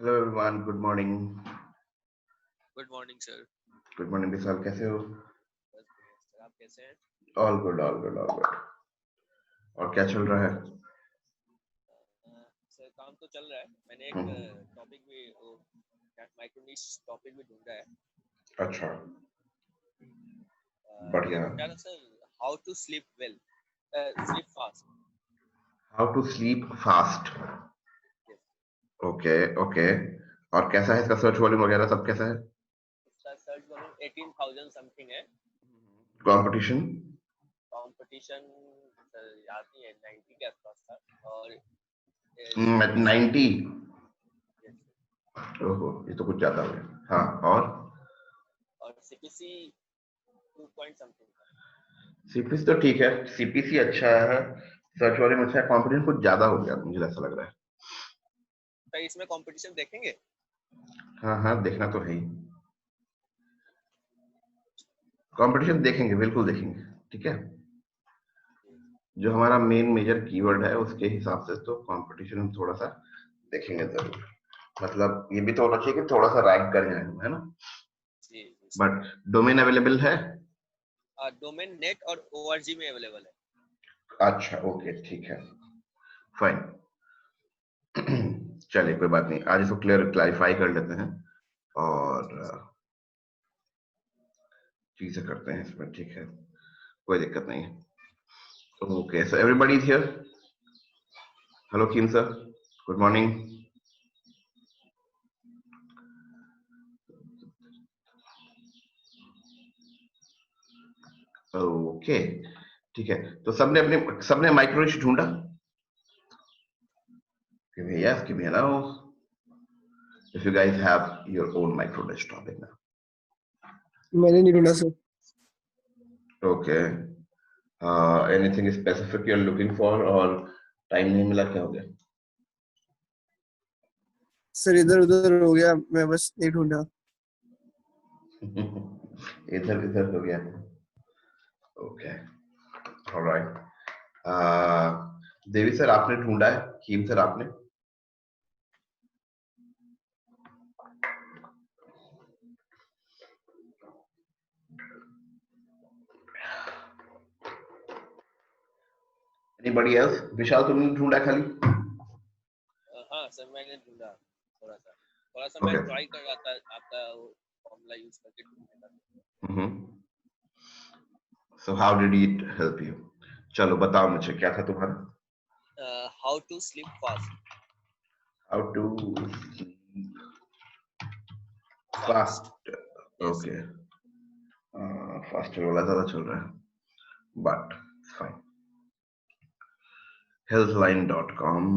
Hello everyone, good morning. Good morning sir. Good morning Vishal, कैसे हो? बस बढ़िया सर, आप कैसे हैं? All good, all good, all good. और क्या चल रहा है? सर काम तो चल रहा है। मैंने एक हम्म, टॉपिक भी माइक्रो निश टॉपिक भी ढूंढा है। अच्छा, मैं बढ़िया। ढूंढा था sir, how to sleep well, sleep fast. How to sleep fast. Yes. Okay, okay. और कैसा है इसका सर्च वॉल्यूम वगैरह सब कैसा है? इसका सर्च वॉल्यूम 18,000 समथिंग है। कंपटीशन? कंपटीशन सर याद नहीं है, 90 के आसपास था। और 90? yes, ओहो, ये तो कुछ ज्यादा हो गया। हाँ, और सीपीसी 2 पॉइंट समथिंग था। सीपीसी तो ठीक है, सीपीसी अच्छा है, सर्च वॉल्यूम अच्छा है, कंपटीशन कुछ ज्यादा हो गया मुझे ऐसा लग रहा है। सर इसमें कंपटीशन देखेंगे? हाँ हाँ, देखना तो है ही। कंपटीशन देखेंगे, बिल्कुल देखेंगे। ठीक है, जो हमारा मेन मेजर कीवर्ड है उसके हिसाब से तो कंपटीशन हम थोड़ा सा देखेंगे जरूर। मतलब ये भी तो होना चाहिए कि थोड़ा सा रैंक कर जाए, है ना? जी जी सर। बट डोमेन अवेलेबल है? डोमेन नेट और ओआरजी में अवेलेबल है। अच्छा, ओके, ठीक है, फाइन। चलिए, कोई बात नहीं, आज इसको क्लैरिफाई कर लेते हैं और चीजें करते हैं इसमें। ठीक है, कोई दिक्कत नहीं है। Okay, so everybody is here. Hello कीम सर, गुड मॉर्निंग। ओके, ठीक है। तो सबने माइक्रोनिश ढूंढा? Give me a yes, give me a no. If you guys have your own micro dish topic now. मैंने नहीं ढूंढा sir. Okay. Anything specific you're looking for or time नहीं मिला, क्या हो गया? सर इधर उधर हो गया, मैं बस नहीं ढूंढा। इधर इधर हो गया। Okay. All right. देवी सर आपने ढूंढा है, कीम सर आपने? Anybody else? विशाल तुमने ढूंढा खाली? हाँ सर, मैंने ढूंढा थोड़ा सा मैं Okay. ट्राई कर रहा था आपका फॉर्मूला यूज करके ढूंढने का। So how did it help you? चलो बताओ मुझे, क्या था तुम्हारा? How to sleep fast. How to sleep fast. Yes. Okay. Faster वाला ज्यादा चल रहा है, but fine. healthline.com,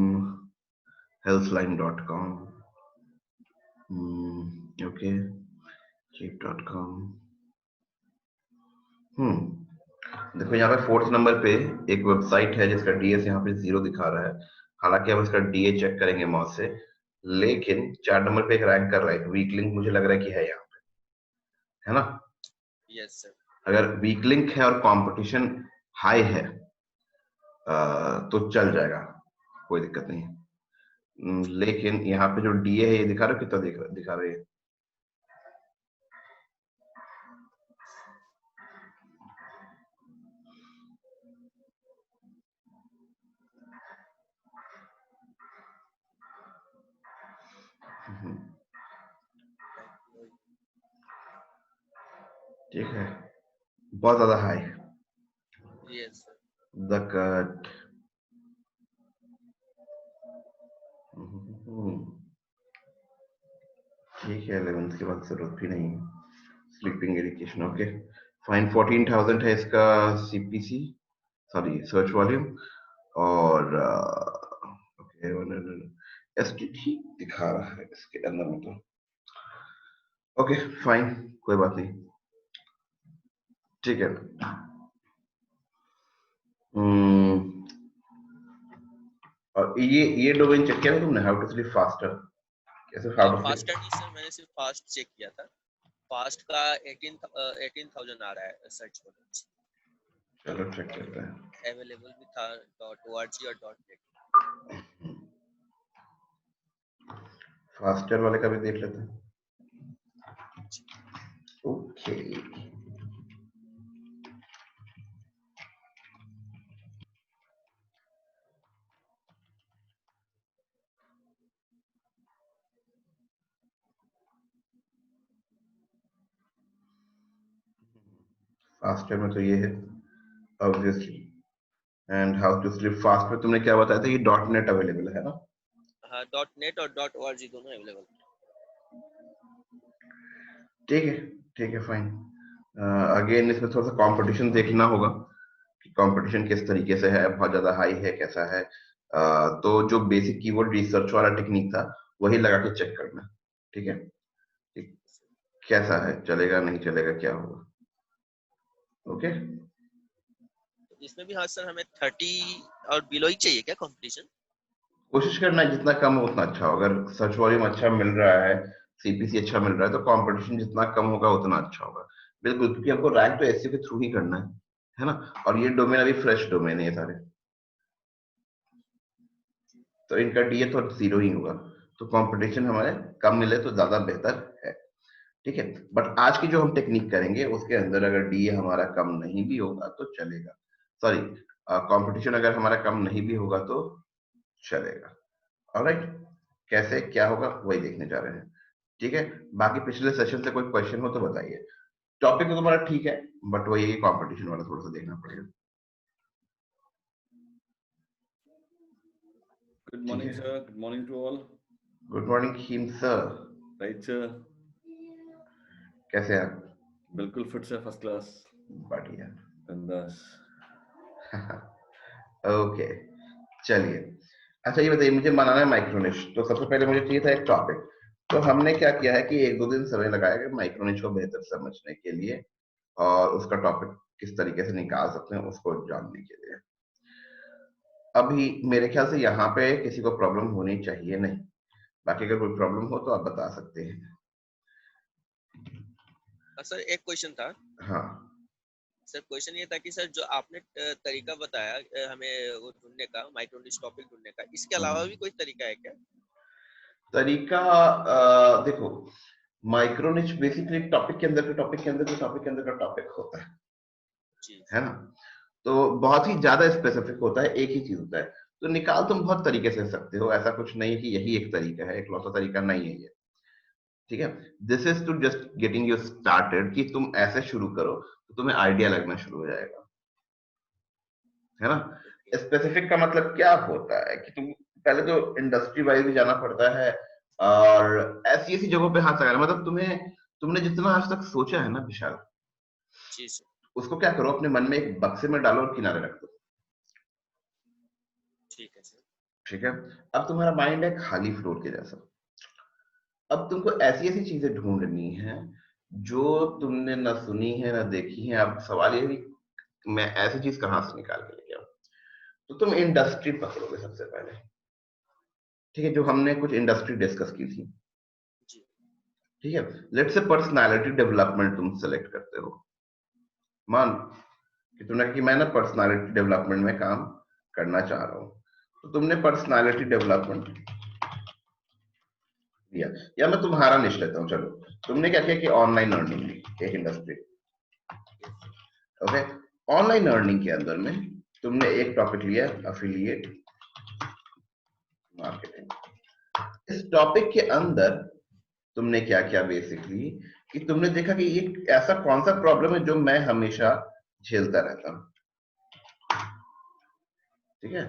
healthline.com, okay, cheap.com। देखो यहाँ पे 4th नंबर पे एक वेबसाइट है जिसका डीएस यहाँ पे 0 दिखा रहा है। हालांकि हम इसका डीए चेक करेंगे मौत से, लेकिन 4 नंबर पे एक रैंक कर रहा है, वीक लिंक मुझे लग रहा है कि है यहाँ पे, है ना? Yes sir. अगर वीक लिंक है और कंपटीशन हाई है तो चल जाएगा, कोई दिक्कत नहीं है। लेकिन यहाँ पे जो डीए है ये दिखा रहा है, कितना दिखा रही है? ठीक है, बहुत ज्यादा high. Yes sir. The cut. ठीक है, 11th के बाद जरूरत भी नहीं। Sleeping education, okay fine. 14,000 है इसका सीपीसी, सॉरी सर्च वॉल्यूम। और ओके, एसटी ठीक दिखा रहा है इसके अंदर में तो। ओके फाइन, कोई बात नहीं, ठीक है। और ये डोमेन चेक किया था तुमने, हाउ टू स्लीप फास्टर? कैसे हाउ टू स्लीप? फास्टर नहीं सर, मैंने सिर्फ फास्ट चेक किया था। फास्ट का 18,000 आ रहा है सर्च पर। चलो चेक करते हैं। अवेलेबल भी था .org और .net। फास्टर वाले का भी देख लेते हैं। ओके, फास्टर में तो ये है obviously. And how to sleep fast में तुमने क्या बताया था कि डॉट नेट अवेलेबल है ना? हाँ, .net और .org दोनों अवेलेबल। ठीक है फाइन। अगेन इसमें थोड़ा सा कंपटीशन देखना होगा कि कंपटीशन किस तरीके से है, बहुत ज्यादा हाई है, कैसा है। तो जो बेसिक कीवर्ड रिसर्च वाला टेक्निक था वही लगा के चेक करना, ठीक है? कि कैसा है, चलेगा नहीं चलेगा, क्या होगा। ओके, इसमें भी हाँ सर, हमें 30 और बिलो ही चाहिए क्या कंपटीशन? कोशिश करना है जितना कम हो उतना अच्छा हो। अगर सर्च वॉल्यूम अच्छा मिल रहा है, सीपीसी अच्छा मिल रहा है, तो कंपटीशन जितना कम होगा उतना अच्छा होगा। बिल्कुल, क्योंकि हमको रैंक तो एसईओ के थ्रू ही करना है ना? और ये डोमेन अभी फ्रेश डोमेन है ये सारे, तो इनका डीए तो जीरो ही होगा। तो कंपटीशन हमारे कम मिले तो ज्यादा बेहतर है, ठीक है? बट आज की जो हम टेक्निक करेंगे उसके अंदर अगर डीए हमारा कम नहीं भी होगा तो चलेगा। सॉरी, कंपटीशन अगर हमारा कम नहीं भी होगा तो चलेगा। ऑलराइट, कैसे क्या होगा वही देखने जा रहे हैं, ठीक है? बाकी पिछले सेशन से कोई क्वेश्चन हो तो बताइए। टॉपिक तो तुम्हारा ठीक है, बट वही कंपटीशन वाला थोड़ा सा देखना पड़ेगा। Good morning, ठीक है, sir. Good morning to all. Good morning him sir, Right, sir. कैसे हैं आप? बिल्कुल फिट से फर्स्ट क्लास बढ़िया। बिंदास। ओके, चलिए। अच्छा ये बताइए, मुझे बनाना है माइक्रोनिश, तो सबसे पहले मुझे चाहिए था एक टॉपिक। तो हमने क्या किया है कि एक दो दिन समय लगाया कि माइक्रोनिश को बेहतर समझने के लिए और उसका टॉपिक किस तरीके से निकाल सकते हैं उसको जानने के लिए। अभी मेरे ख्याल से यहाँ पे किसी को प्रॉब्लम होनी चाहिए नहीं, बाकी अगर कोई प्रॉब्लम हो तो आप बता सकते हैं। सर एक क्वेश्चन था। हाँ, सर क्वेश्चन ये था कि सर जो आपने तरीका बताया हमें वो ढूंढने का, माइक्रोनिश टॉपिक ढूंढने का, इसके अलावा भी कोई तरीका है क्या? तरीका देखो, माइक्रोनिश बेसिकली टॉपिक के अंदर के टॉपिक के अंदर के टॉपिक के अंदर का टॉपिक होता जी है ना? तो बहुत ही ज्यादा स्पेसिफिक होता है, एक ही चीज होता है। तो निकाल तुम बहुत तरीके से सकते हो, ऐसा कुछ नहीं है कि यही एक तरीका है, एक लौता तरीका नहीं है ये, ठीक है? This is to just getting you started, कि तुम ऐसे शुरू करो तो तुम्हें आइडिया लगना शुरू हो जाएगा, है ना? स्पेसिफिक का मतलब क्या होता है कि तुम पहले तो इंडस्ट्री वाइज भी जाना पड़ता है और ऐसी ऐसी जगहों पे हाथ लगाना, मतलब तुमने जितना आज तक सोचा है ना विशाल, जी सर। उसको क्या करो, अपने मन में एक बक्से में डालो और किनारे रख दो, ठीक है सर। ठीक है? अब तुम्हारा माइंड है खाली फ्लोर के जैसा। अब तुमको ऐसी ऐसी चीजें ढूंढनी है जो तुमने ना सुनी है ना देखी है। अब सवाल ये है कि मैं ऐसी चीज कहां से निकाल के लेके आऊं? तो तुम इंडस्ट्री पकड़ोगे सबसे पहले, ठीक है? जो हमने कुछ इंडस्ट्री डिस्कस की थी, जी ठीक है? लेट्स से पर्सनालिटी डेवलपमेंट तुम सेलेक्ट करते हो। मान कि तुमने कहा कि मैं ना पर्सनालिटी डेवलपमेंट में काम करना चाह रहा हूं, तो तुमने पर्सनालिटी डेवलपमेंट दिया, या मैं तुम्हारा निश लेता हूं। चलो, तुमने क्या किया कि ऑनलाइन अर्निंग ली, एक इंडस्ट्री। ओके, ऑनलाइन अर्निंग के अंदर में तुमने एक टॉपिक लिया, अफिलिएट मार्केटिंग। इस टॉपिक के अंदर तुमने क्या किया बेसिकली, कि तुमने देखा कि ये ऐसा कौन सा प्रॉब्लम है जो मैं हमेशा झेलता रहता हूं, ठीक है?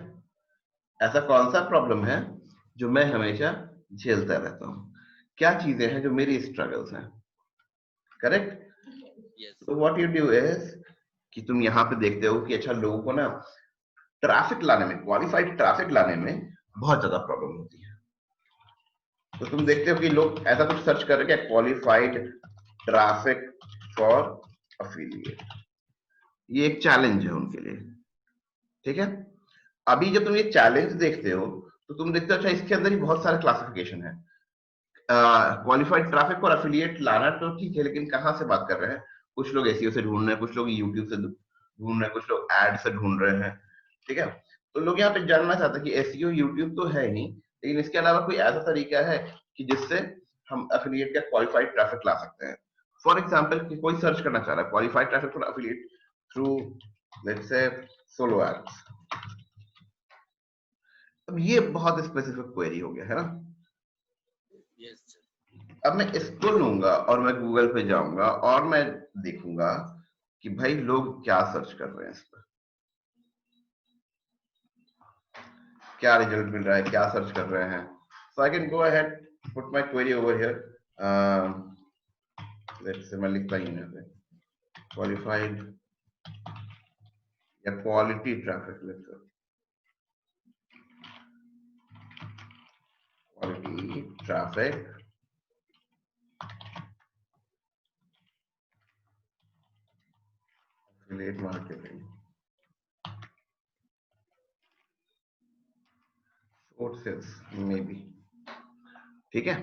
ऐसा कौन सा प्रॉब्लम है जो मैं हमेशा झेलता रहता हूं, क्या चीजें हैं जो मेरी स्ट्रगल्स हैं, करेक्ट? यस। तो व्हाट यू डू इज कि तुम यहाँ पे देखते हो कि अच्छा, लोगों को ना ट्रैफिक लाने में, क्वालिफाइड ट्रैफिक लाने में बहुत ज्यादा प्रॉब्लम होती है। तो तुम देखते हो कि लोग ऐसा कुछ सर्च कर रहे हैं, क्वालिफाइड ट्रैफिक फॉर अफिलिएट। ये एक चैलेंज है उनके लिए, ठीक है? अभी जब तुम ये चैलेंज देखते हो तो तुम देखते हो अच्छा, इसके अंदर ही बहुत सारे क्लासिफिकेशन है। क्वालिफाइड ट्रैफिक और अफिलिएट लाना तो ठीक है, लेकिन कहाँ से बात कर रहे हैं? कुछ लोग एसईओ से ढूंढ रहे हैं, कुछ लोग यूट्यूब से ढूंढ रहे हैं, कुछ लोग एड से ढूंढ रहे हैं, ठीक है? तो लोग यहाँ पे जानना चाहते हैं कि एसईओ यूट्यूब तो है ही, लेकिन इसके अलावा कोई ऐसा तरीका है कि जिससे हम एफिलिएट का क्वालिफाइड ट्रैफिक ला सकते हैं। फॉर एग्जांपल कि कोई सर्च करना चाह रहा है qualified traffic for affiliate through let's say solo ads. अब ये बहुत स्पेसिफिक क्वेरी हो गया है ना। Yes sir. अब मैं इसको लूंगा और मैं गूगल पे जाऊंगा और मैं देखूंगा कि भाई लोग क्या सर्च कर रहे हैं इस पर, क्या रिजल्ट मिल रहा है, क्या सर्च कर रहे हैं। So I can go ahead put my query over here. Let's say मैं लिखता ही यहाँ पे क्वालिफाइड या quality traffic, let's say quality traffic affiliate marketing sources maybe। ठीक है,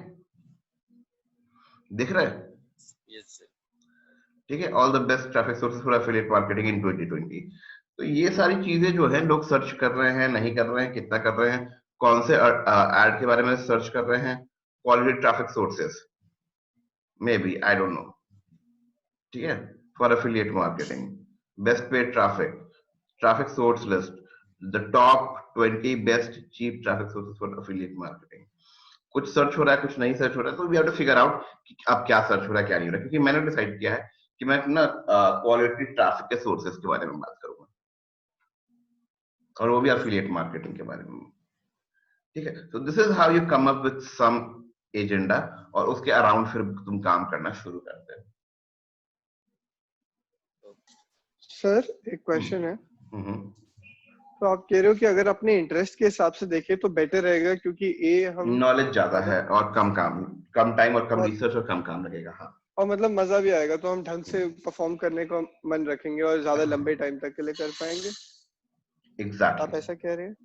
दिख रहा है? Yes sir. ठीक है, all the best traffic sources for affiliate marketing in 2020। तो ये सारी चीजें जो है लोग सर्च कर रहे हैं, नहीं कर रहे हैं, कितना कर रहे हैं, कौन से एड के बारे में सर्च कर रहे हैं, quality traffic sources maybe, I don't know. ठीक है, for affiliate marketing best paid traffic, traffic source list, the top 20 best cheap traffic sources for affiliate marketing. कुछ सर्च हो रहा है, कुछ नहीं सर्च हो रहा है, तो we have to figure out कि अब क्या सर्च हो रहा है, क्या नहीं हो रहा है। क्योंकि मैंने डिसाइड किया है कि मैं ना क्वालिटी ट्रैफिक के सोर्सेज के बारे में बात करूंगा और वो भी एफिलिएट मार्केटिंग के बारे में। ठीक है, तो this is how you come up with some agenda और उसके अराउंड फिर तुम काम करना शुरू करते हो। सर एक क्वेश्चन है। हम्म। तो आप कह रहे हो कि अगर अपने इंटरेस्ट के हिसाब से देखें तो बेटर रहेगा, क्योंकि ए हम नॉलेज ज्यादा है और कम काम, कम टाइम और कम और, रिसर्च और कम काम लगेगा। हाँ, और मतलब मजा भी आएगा, तो हम ढंग से परफॉर्म करने का मन रखेंगे और ज्यादा लंबे टाइम तक के लिए कर पाएंगे। एग्जैक्टली आप ऐसा कह रहे हैं?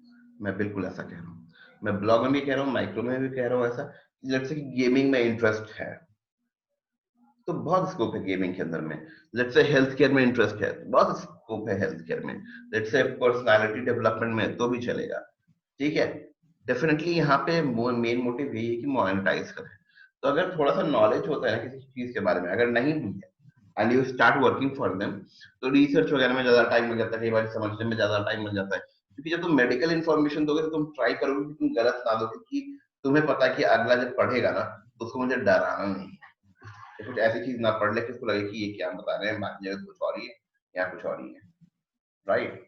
मैं बिल्कुल ऐसा कह रहा हूँ। मैं ब्लॉग में भी कह रहा हूँ, माइक्रो में भी कह रहा हूँ ऐसा। जैसे कि गेमिंग में इंटरेस्ट है तो बहुत स्कोप है गेमिंग के अंदर में। लेट्स से हेल्थ केयर में इंटरेस्ट है, बहुत स्कोप है हेल्थ केयर में। लेट्स से पर्सनालिटी डेवलपमेंट में तो भी चलेगा। ठीक है, डेफिनेटली यहाँ पे मेन मोटिव यही है कि मोनेटाइज करें। तो अगर थोड़ा सा नॉलेज होता है किसी चीज के बारे में, अगर नहीं भी है and you start working for them, तो रिसर्च वगैरह में ज्यादा टाइम मिल जाता है, कई बार समझने में ज्यादा टाइम मिल जाता है। क्योंकि जब तुम मेडिकल इन्फॉर्मेशन दोगे तो तुम ट्राई करोगे कि तुम गलत ना दो, क्योंकि तुम्हें पता है कि अगला जब पढ़ेगा ना तो उसको मुझे डराना नहीं है। तो कुछ ऐसी चीज ना पढ़ ले कि उसको लगे कि ये क्या बता रहे हैं, बाकी जगह कुछ और ही है, यहाँ कुछ और ही है। राइट?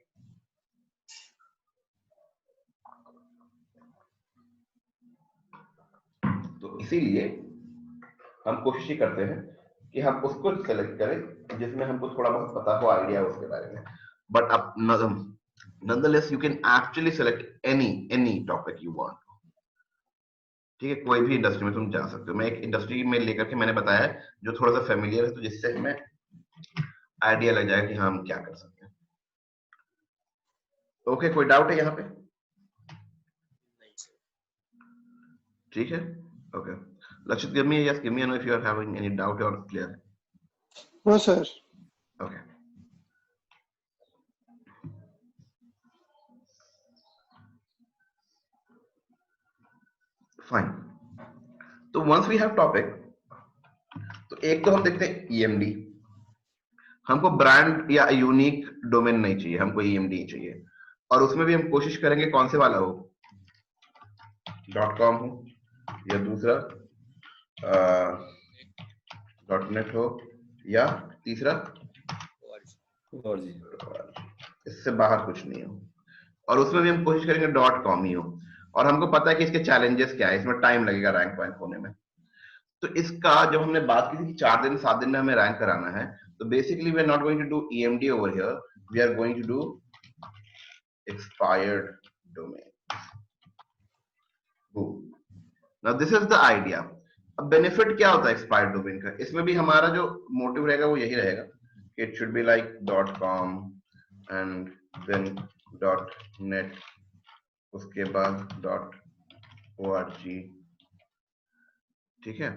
तो इसीलिए हम कोशिश ही करते हैं कि हम उसको सेलेक्ट करें जिसमें हमको थोड़ा बहुत पता हो, आइडिया उसके बारे में। बट अब nonetheless you can actually select any topic you want। ठीक है, कोई भी इंडस्ट्री में तुम जा सकते हो। मैं एक इंडस्ट्री में लेकर के मैंने बताया है जो थोड़ा सा फेमिलियर है, तो जिससे हमें आइडिया लग जाए कि हाँ हम क्या कर सकते हैं। ओके, कोई डाउट है यहाँ पे? नहीं सर। ठीक है, okay. Lakshit, give me a know if you are having any doubt or clear. No sir. Okay. Fine. तो once we have topic, तो एक तो हम देखते हैं EMD। हमको ब्रांड या यूनिक डोमेन नहीं चाहिए, हमको EMD चाहिए। और उसमें भी हम कोशिश करेंगे कौन से वाला हो, .com हो या दूसरा .net हो या तीसरा और जी इससे बाहर कुछ नहीं हो। और उसमें भी हम कोशिश करेंगे .com ही हो। और हमको पता है कि इसके चैलेंजेस क्या है, इसमें टाइम लगेगा रैंक वैंक होने में। तो इसका जब हमने बात की थी कि 4 दिन 7 दिन में हमें रैंक कराना है, तो basically we are not going to do EMD over here, we are going to do expired domain। Now this is the idea. अब बेनिफिट क्या होता है एक्सपायर्ड डोमेन का? इसमें भी हमारा जो मोटिव रहेगा वो यही रहेगा कि it should be like .com and then .net, उसके बाद .org। ठीक है,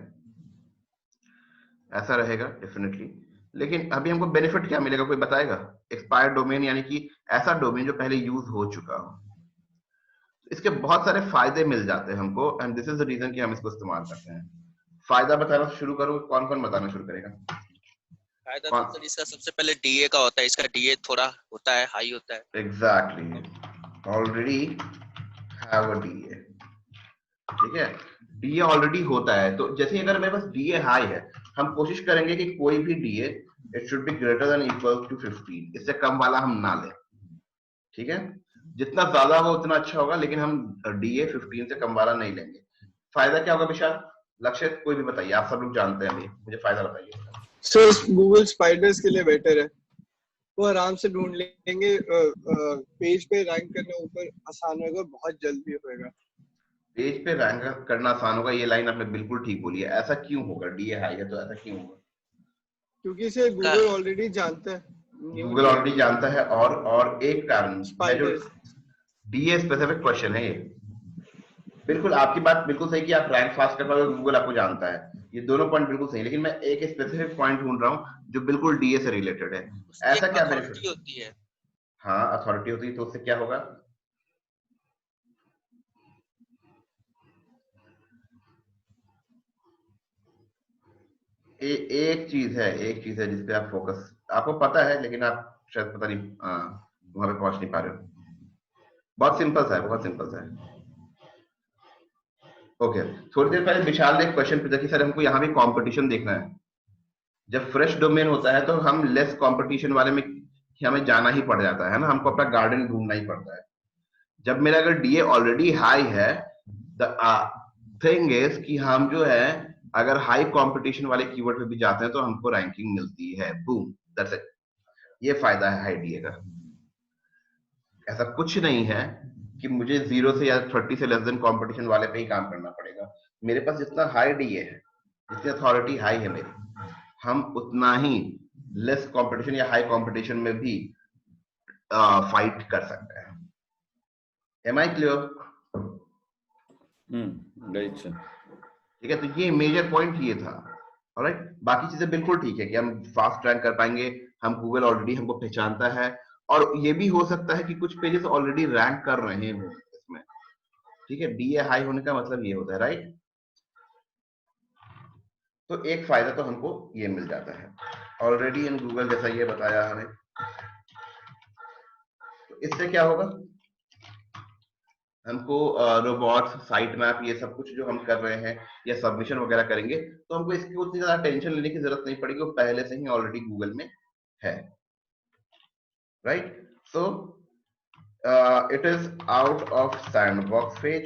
ऐसा रहेगा डेफिनेटली। लेकिन अभी हमको बेनिफिट क्या मिलेगा, कोई बताएगा? एक्सपायर्ड डोमेन यानी कि ऐसा डोमेन जो पहले यूज हो चुका हो। इसके बहुत सारे फायदे मिल जाते हैं हमको, and this is the reason कि हम इसको इस्तेमाल करते हैं। फायदा बताना शुरू करो, कौन कौन बताना शुरू करेगा? फायदा तो सर इसका सबसे पहले डीए का होता है, इसका डीए थोड़ा होता है, हाई होता है। Exactly, already have a DA, ठीक है, डीए ऑलरेडी होता है, तो जैसे अगर मेरे पास डीए हाई है, हम कोशिश करेंगे कि कोई भी DA it should be greater than equal to 15, इससे कम वाला हम ना लें, ठीक है, जितना ज्यादा हो उतना अच्छा होगा, लेकिन हम डीए 15 से कम वाला नहीं लेंगे। फायदा क्या होगा विशाल, लक्ष्य, कोई भी बताइए, आप सब लोग जानते हैं, अभी मुझे फायदा बताइए। सर गूगल स्पाइडर्स के लिए बेटर है, वो आराम से ढूंढ लेंगे, पेज पे रैंक करना ऊपर आसान होगा, बहुत जल्दी होएगा। पेज पे रैंक करना आसान होगा, ये लाइन आपने बिल्कुल ठीक बोली है। ऐसा क्यों होगा? डीए हाई है तो ऐसा क्यों होगा? क्योंकि इसे गूगल ऑलरेडी जानता है, गूगल ऑलरेडी जानता है, और एक कारण है जो डीए स्पेसिफिक क्वेश्चन है, ये बिल्कुल आपकी बात बिल्कुल सही कि आप रैंक फास्ट कर पाओगे, गूगल आपको जानता है, ये दोनों पॉइंट बिल्कुल सही, लेकिन मैं एक स्पेसिफिक पॉइंट ढूंढ रहा हूँ जो बिल्कुल डीए से रिलेटेड है। ऐसा क्या बेनिफिट होती है? हाँ, अथॉरिटी होती है, तो उससे क्या होगा? एक चीज है जिसपे आप फोकस, आपको पता है लेकिन आप शायद पता नहीं, वहां पे पहुंच नहीं पा रहे हो। बहुत सिंपल सा है, बहुत सिंपल सा है। ओके, थोड़ी देर पहले विशाल ने एक क्वेश्चन पूछा कि सर हमको यहाँ भी कंपटीशन देखना है। जब फ्रेश डोमेन होता है तो हम लेस कंपटीशन वाले में हमें जाना ही पड़ जाता है ना, हमको अपना गार्डन ढूंढना ही पड़ता है। जब मेरा अगर डीए ऑलरेडी हाई है, द थिंग इज कि हम जो है अगर हाई कंपटीशन वाले कीवर्ड पे भी जाते हैं तो हमको रैंकिंग मिलती है, बूम, दैट्स इट। ये फायदा है हाई डीए का। ऐसा कुछ नहीं है कि मुझे 0 से या 30 से लेस देन कंपटीशन वाले पे ही काम करना पड़ेगा। मेरे पास जितना हाई डीए है, जितनी अथॉरिटी हाई है मेरी, हम उतना ही लेस कंपटीशन या हाई कंपटीशन में भी फाइट कर सकते हैं। Am I clear? Right sir. ठीक है, तो ये मेजर पॉइंट ये था। ऑलराइट, बाकी चीजें बिल्कुल ठीक है कि हम फास्ट रैंक कर पाएंगे, हम गूगल ऑलरेडी हमको पहचानता है, और ये भी हो सकता है कि कुछ पेजेस ऑलरेडी रैंक कर रहे हो इसमें, ठीक है, डीए हाई होने का मतलब ये होता है, राइट। तो एक फायदा तो हमको ये मिल जाता है ऑलरेडी इन गूगल, जैसा ये बताया हमें। तो इससे क्या होगा, हमको रोबोट्स, साइट मैप, ये सब कुछ जो हम कर रहे हैं या सबमिशन वगैरह करेंगे, तो हमको इसकी उतनी ज्यादा टेंशन लेने की जरूरत नहीं पड़ेगी, वो पहले से ही ऑलरेडी गूगल में है, right. So it is out of sandbox phase,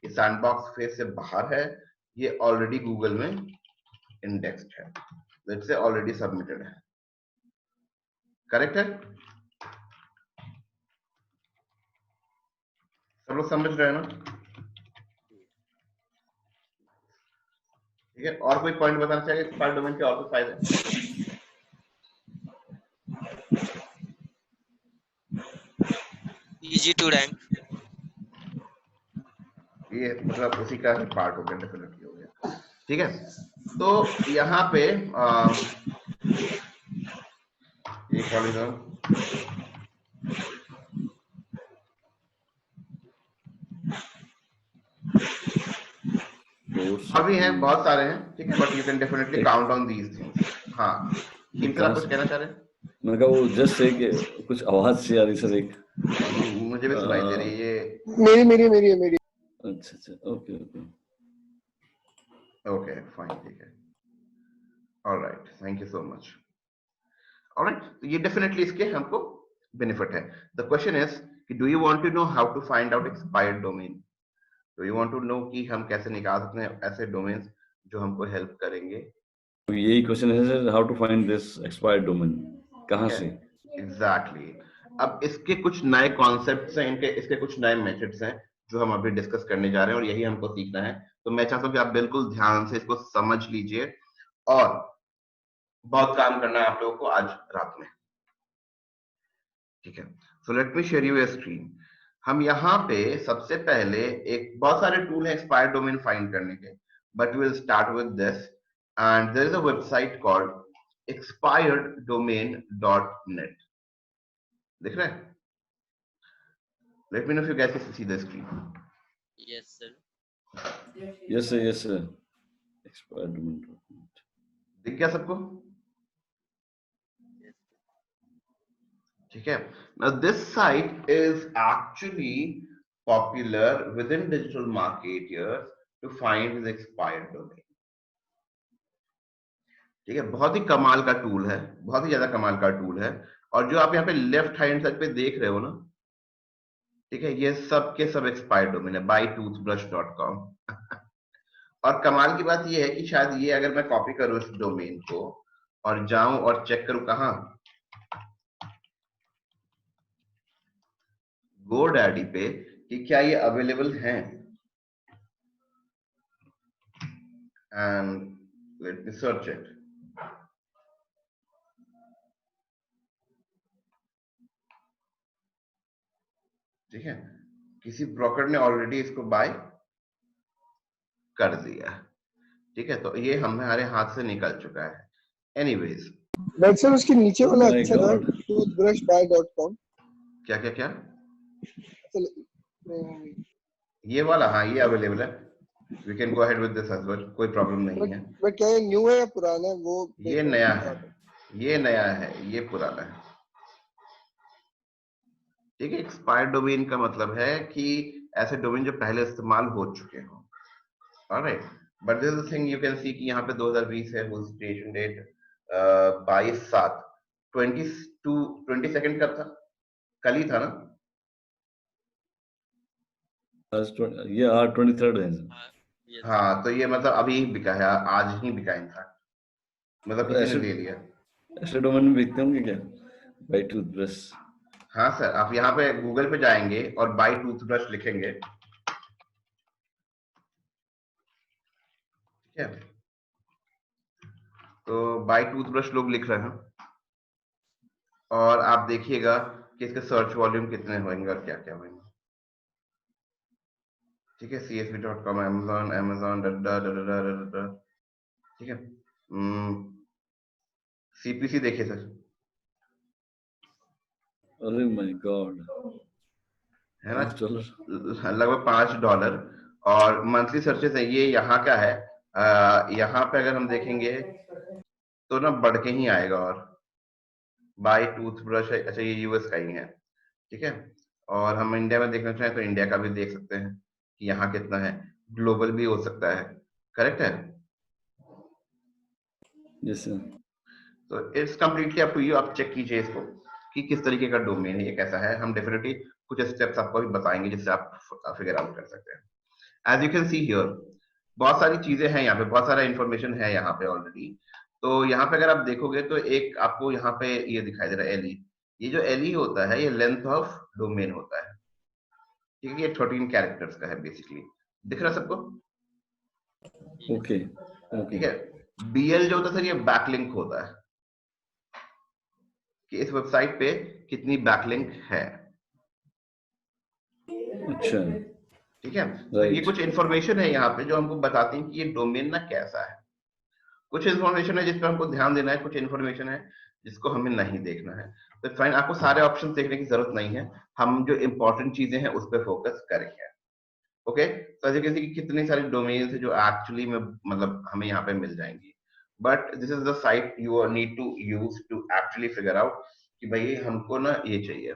ये सैंडबॉक्स फेज से बाहर है, ये ऑलरेडी गूगल में इंडेक्स्ड है, लेट्स से ऑलरेडी सबमिटेड है, करेक्ट है? सब लोग समझ रहे हैं ना? ठीक है, और कोई पॉइंट बताना चाहिए एक्सपायर्ड डोमेन के और कोई फायदे? इजी टू रैंक, ये मतलब उसी का पार्ट हो गया, डेफिनेटली हो गया, ठीक है। तो यहाँ पे ये कॉलेज अभी हैं, बहुत सारे हैं, ठीक है, but you can definitely count on these things. हाँ, किंतरा कुछ कहना चाह रहे हैं? मैंने कहा वो जस्ट एक कुछ आवाज सी आ रही सर, एक मुझे भी सुनाई दे रही है ये। मेरी अच्छा, ओके ओके फाइन, ठीक है, alright, thank you so much. Alright, तो ये डेफिनेटली इसके हमको बेनिफिट है। द क्वेश्चन इज कि do you want to know how to find out expired domain? Do you want to know कि हम कैसे निकाल सकते हैं ऐसे डोमेन्स जो हमको हेल्प करेंगे? तो यही क्वेश्चन है sir, how to find this expired domain, कहां से? एग्जैक्टली। अब इसके कुछ नए कॉन्सेप्ट्स हैं, इसके कुछ नए मेथड्स हैं जो हम अभी डिस्कस करने जा रहे हैं, और यही हमको सीखना है। तो मैं चाहता हूं कि आप बिल्कुल ध्यान से इसको समझ लीजिए, और बहुत काम करना है आप लोगों को आज रात में, ठीक है। So let me share U A screen. हम यहाँ पे सबसे पहले एक, बहुत सारे टूल हैं एक्सपायर्ड डोमेन फाइंड करने के, but will start with this, and there is a website called expireddomain.net। दिख रहा है? Let me know if you guys can see the screen. Yes, sir. Yes, sir. Yes, sir. Expired domain. दिख गया सबको? Yes. ठीक है. Now this site is actually popular within digital marketers to find the expired domain. ठीक है, बहुत ही कमाल का टूल है, बहुत ही ज्यादा कमाल का टूल है. और जो आप यहाँ पे लेफ्ट हैंड साइड पे देख रहे हो ना, ठीक है, ये सब के सब एक्सपायर्ड डोमेन है, buytoothbrush.com. और कमाल की बात ये है कि शायद ये अगर मैं कॉपी करूं इस डोमेन को और जाऊं और चेक करूं कहां, GoDaddy पे, कि क्या ये अवेलेबल हैं. And let me search it. ठीक है, किसी ब्रोकर ने ऑलरेडी इसको बाय कर दिया. ठीक है, तो ये हमारे हाथ से निकल चुका है. एनीवेज, बट सर उसके नीचे वाला My अच्छा था, God. toothbrushbuy.com. क्या क्या क्या चलो, ये वाला, हाँ ये अवेलेबल है. We can go ahead with this as well, कोई प्रॉब्लम नहीं है. बट क्या ये न्यू है या पुराना है वो? ये नया है, ये नया है, ये पुराना है. ठीक है, एक्सपायर्ड डोमेन का मतलब है कि ऐसे डोमेन जो पहले इस्तेमाल हो चुके हो. Alright, but this is thing you can सी कि यहाँ पे 2020 है, वो स्टेशन डेट 22/7 का था, कल ही था ना. ये 23rd है. हाँ, yes. हाँ, तो ये मतलब अभी ही बिका है, आज ही बिका इनफैक्ट, मतलब किसी ने ले लिया. ऐसे डोमेन में बिकते होंगे क्या? Bye toothbrush. हाँ सर, आप यहाँ पे गूगल पे जाएंगे और बाय टूथब्रश लिखेंगे. ठीक है, तो बाय टूथब्रश लोग लिख रहे हैं और आप देखिएगा कि इसके सर्च वॉल्यूम कितने होंगे और क्या क्या होंगे. ठीक है, csv.com, amazon ठीक है. CPC देखिए सर, अरे माय गॉड, है ना, $5. लगभग $5. और मंथली सर्चेस है, ये यहाँ का है. यहाँ पे अगर हम देखेंगे तो ना बढ़ के ही आएगा. और बाय टूथब्रश है, अच्छा ये यूएस का ही है. ठीक है, और हम इंडिया में देखना चाहें तो इंडिया का भी देख सकते हैं कि यहाँ कितना है. ग्लोबल भी हो सकता है, करेक्ट है. Yes sir. तो it's completely up to you, आप चेक कीजिए इसको कि किस तरीके का डोमेन है, ये कैसा है. हम डेफिनेटली कुछ स्टेप्स आपको भी बताएंगे जिससे आप फिगर आउट कर सकते हैं. As you can see here, बहुत सारी चीजें हैं यहाँ पे, बहुत सारा इंफॉर्मेशन है यहाँ पे ऑलरेडी. तो यहाँ पे अगर आप देखोगे तो एक आपको यहाँ पे ये दिखाई दे रहा है, एलई. ये जो एलई होता है, ये लेंथ ऑफ डोमेन होता है. ठीक है, ये 13 कैरेक्टर्स का है बेसिकली. दिख रहा है सबको? ओके ठीक है. बीएल जो होता है सर, ये बैकलिंक होता है कि इस वेबसाइट पे कितनी बैकलिंक है. अच्छा. ठीक है, तो ये कुछ इंफॉर्मेशन है यहाँ पे जो हमको बताती है कि ये डोमेन ना कैसा है. कुछ इंफॉर्मेशन है जिस पे हमको ध्यान देना है, कुछ इंफॉर्मेशन है जिसको हमें नहीं देखना है. तो फाइन, आपको सारे ऑप्शन देखने की जरूरत नहीं है, हम जो इंपॉर्टेंट चीजें हैं उस पर फोकस करेंगे. ओके, तो जैसे कि कितनी सारी डोमेन है जो एक्चुअली में मतलब हमें यहाँ पे मिल जाएंगी. But this is the site you need to use to actually figure out कि भाई हमको ना ये चाहिए,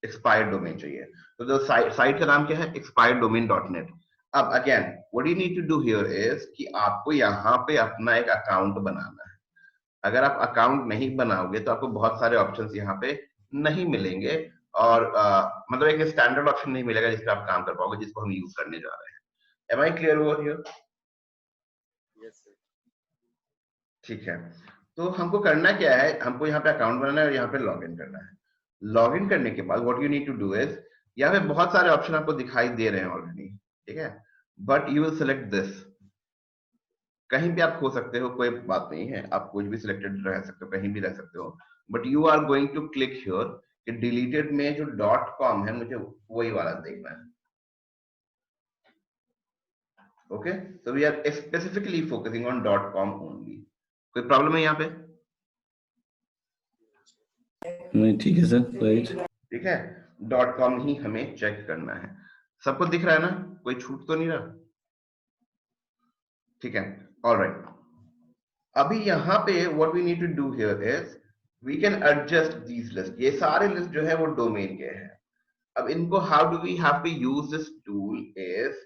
एक्सपायर्ड डोमेन चाहिए. तो जो साइट का नाम क्या है, expireddomain.net. अब again what you need to do here is कि आपको यहाँ पे अपना एक अकाउंट बनाना है. अगर आप अकाउंट नहीं बनाओगे तो आपको बहुत सारे ऑप्शंस यहाँ पे नहीं मिलेंगे और मतलब एक स्टैंडर्ड ऑप्शन नहीं मिलेगा जिसपे आप काम कर पाओगे, जिसको हम यूज करने जा रहे हैं. Am I clear over here? Yes, sir. ठीक है, तो हमको करना क्या है, हमको यहाँ पे अकाउंट बनाना है और यहाँ पे लॉग इन करना है. लॉग इन करने के बाद what you need to do is, यहाँ पे बहुत सारे ऑप्शन आपको दिखाई दे रहे हैं ऑलरेडी. ठीक है, but you will select this. कहीं भी आप खो सकते हो, कोई बात नहीं है, आप कुछ भी सिलेक्टेड रह सकते हो, कहीं भी रह सकते हो. But you are going to click here कि डिलीटेड में जो .com है मुझे वही वाला देखना है. Okay, so we are specifically focusing on .com only. कोई प्रॉब्लम है यहाँ पे? नहीं, ठीक है सर. राइट. ठीक है, .com ही हमें चेक करना है। सबको दिख रहा है ना, कोई छूट तो नहीं रहा? ठीक है, ऑलराइट। अभी यहाँ पे what we need to do here is we can adjust these list. ये सारे लिस्ट जो है वो डोमेन के हैं। अब इनको how do we have to use this tool is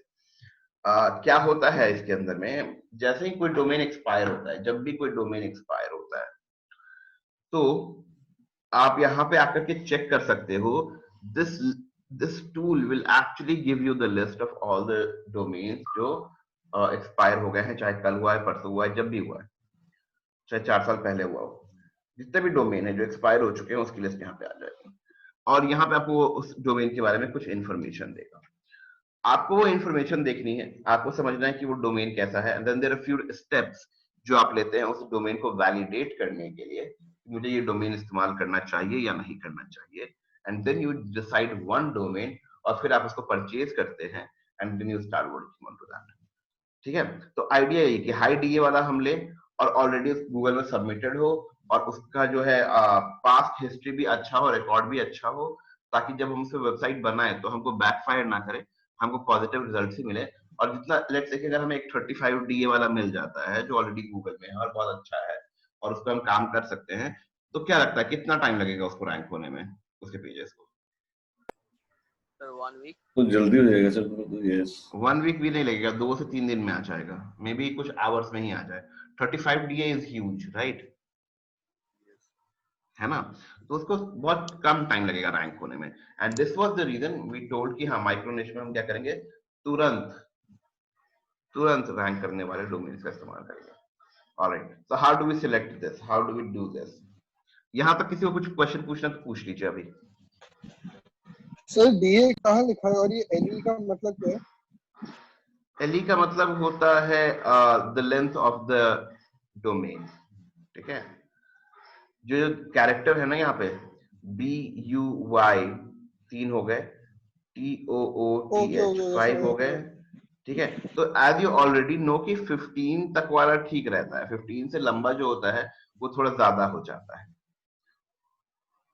क्या होता है इसके अंदर में, जैसे ही कोई डोमेन एक्सपायर होता है, जब भी कोई डोमेन एक्सपायर होता है तो आप यहाँ पे आकर के चेक कर सकते हो। This this tool will actually give you the list of all the domains जो एक्सपायर हो गए हैं, चाहे कल हुआ है, परसों हुआ है, जब भी हुआ है, चाहे 4 साल पहले हुआ हो। जितने भी डोमेन है जो एक्सपायर हो चुके हैं उसकी लिस्ट यहाँ पे आ जाएगी और यहाँ पे आपको उस डोमेन के बारे में कुछ इन्फॉर्मेशन देगा। आपको वो इन्फॉर्मेशन देखनी है, आपको समझना है कि वो डोमेन कैसा है, and then there are few steps जो आप लेते हैं उस डोमेन को वैलिडेट करने के लिए, मुझे ये डोमेन इस्तेमाल करना चाहिए या नहीं करना चाहिए, and then you decide one domain और फिर आप उसको परचेज करते हैं and then you start working on to that. ठीक है, तो आइडिया ये कि हाई डीए वाला हम ले और ऑलरेडी गूगल में सबमिटेड हो और उसका जो है पास्ट हिस्ट्री भी अच्छा हो, रिकॉर्ड भी अच्छा हो, ताकि जब हम उसे वेबसाइट बनाए तो हमको बैकफायर ना करे, हमको पॉजिटिव रिजल्ट ही मिले। और जितना लेट्स से अगर हमें एक 35 डीए वाला मिल जाता है जो ऑलरेडी गूगल में है और बहुत अच्छा है और उस पर हम काम कर सकते हैं, तो क्या लगता है कितना टाइम लगेगा उसको रैंक होने में, उसके पेजेस को? Sir 1 week. तो जल्दी हो जाएगा सर, तो यस। 1 वीक भी नहीं लगेगा, 2 से 3 दिन में आ जाएगा, मे बी कुछ आवर्स में ही आ जाए। 35 डीए इज ह्यूज, राइट? है ना, तो उसको बहुत कम टाइम लगेगा रैंक होने में। And this was the reason we told कि हाँ माइक्रो निश में हम क्या करेंगे, तुरंत तुरंत रैंक करने वाले डोमेन्स का इस्तेमाल करेंगे। Alright, so how do we select this, how do we do this? यहाँ तक किसी को कुछ क्वेश्चन पूछना तो पूछ लीजिए अभी। सर डीए कहाँ लिखा है और ये एलई का मतलब क्या है? एलई का मतलब होता है the length of the domain. ठीक है, जो कैरेक्टर है ना यहाँ पे BUY 3 हो गए, TOOTH 5 हो गए। ठीक है, तो एज यू ऑलरेडी नो कि 15 तक वाला ठीक रहता है, 15 से लंबा जो होता है वो थोड़ा ज्यादा हो जाता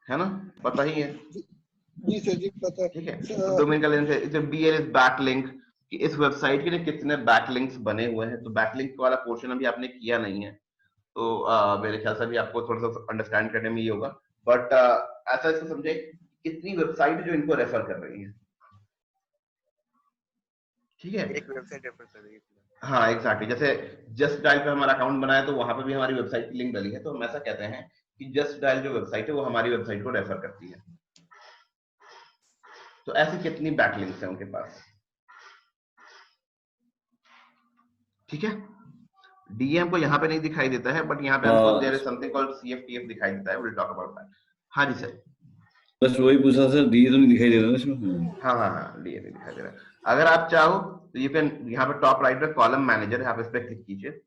है ना, पता ही है। जी सर जी पता है। ठीक है, तो डोमेन का लेंथ है, BL इज बैकलिंक, कि इस वेबसाइट के लिए कितने बैकलिंक्स बने हुए हैं। तो बैकलिंक वाला पोर्शन अभी आपने किया नहीं है, तो मेरे ख्याल से भी आपको थोड़ा सा अंडरस्टैंड करने में ये होगा। बट ऐसा इसको समझे कितनी वेबसाइट जो इनको रेफर कर रही है। ठीक है, एक वेबसाइट रेफर कर रही है। हाँ एग्जैक्टली, जैसे जस्ट डायल पे हमारा अकाउंट बनाया तो वहां पे भी हमारी वेबसाइट की लिंक डली है, तो हम ऐसा कहते हैं कि जस्ट डायल जो वेबसाइट है वो हमारी वेबसाइट को रेफर करती है। तो ऐसी कितनी बैकलिंक्स है उनके पास। ठीक है, डीएम को यहाँ पे नहीं दिखाई देता है, बट यहाँ पे हमको there is something called CFTF दिखाई देता है, विल टॉक अबाउट दैट। हाँ जी सर। बस वही पूछा सर, डी तो नहीं दिखाई दे रहा ना इसमें? हाँ हाँ हाँ, डीए नहीं दिखाई दे रहा है। अगर आप चाहो तो यू कैन, यहाँ पे टॉप राइट में कॉलम मैनेजर है, आप इस पे क्लिक कीजिए।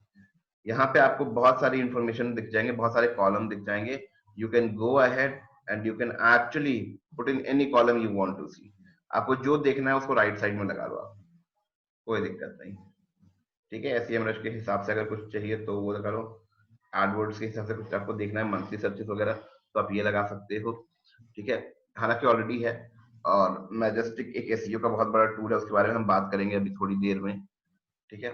यहाँ पे आपको बहुत सारी इंफॉर्मेशन दिख जाएंगे, बहुत सारे कॉलम दिख जाएंगे। You can go ahead and you can actually put in any column you want to see. आपको जो देखना है उसको राइट साइड में लगा लो आप, कोई दिक्कत नहीं। ठीक है, SEMrush के हिसाब से अगर कुछ चाहिए तो वो लगा लो, एडवर्ड्स के हिसाब से कुछ आपको देखना है, मंथली सर्चेस वगैरह, तो आप ये लगा सकते हो। ठीक है, हालांकि ऑलरेडी है। और मैजेस्टिक एक SEO का बहुत बड़ा टूल है, उसके बारे में हम बात करेंगे अभी थोड़ी देर में। ठीक है,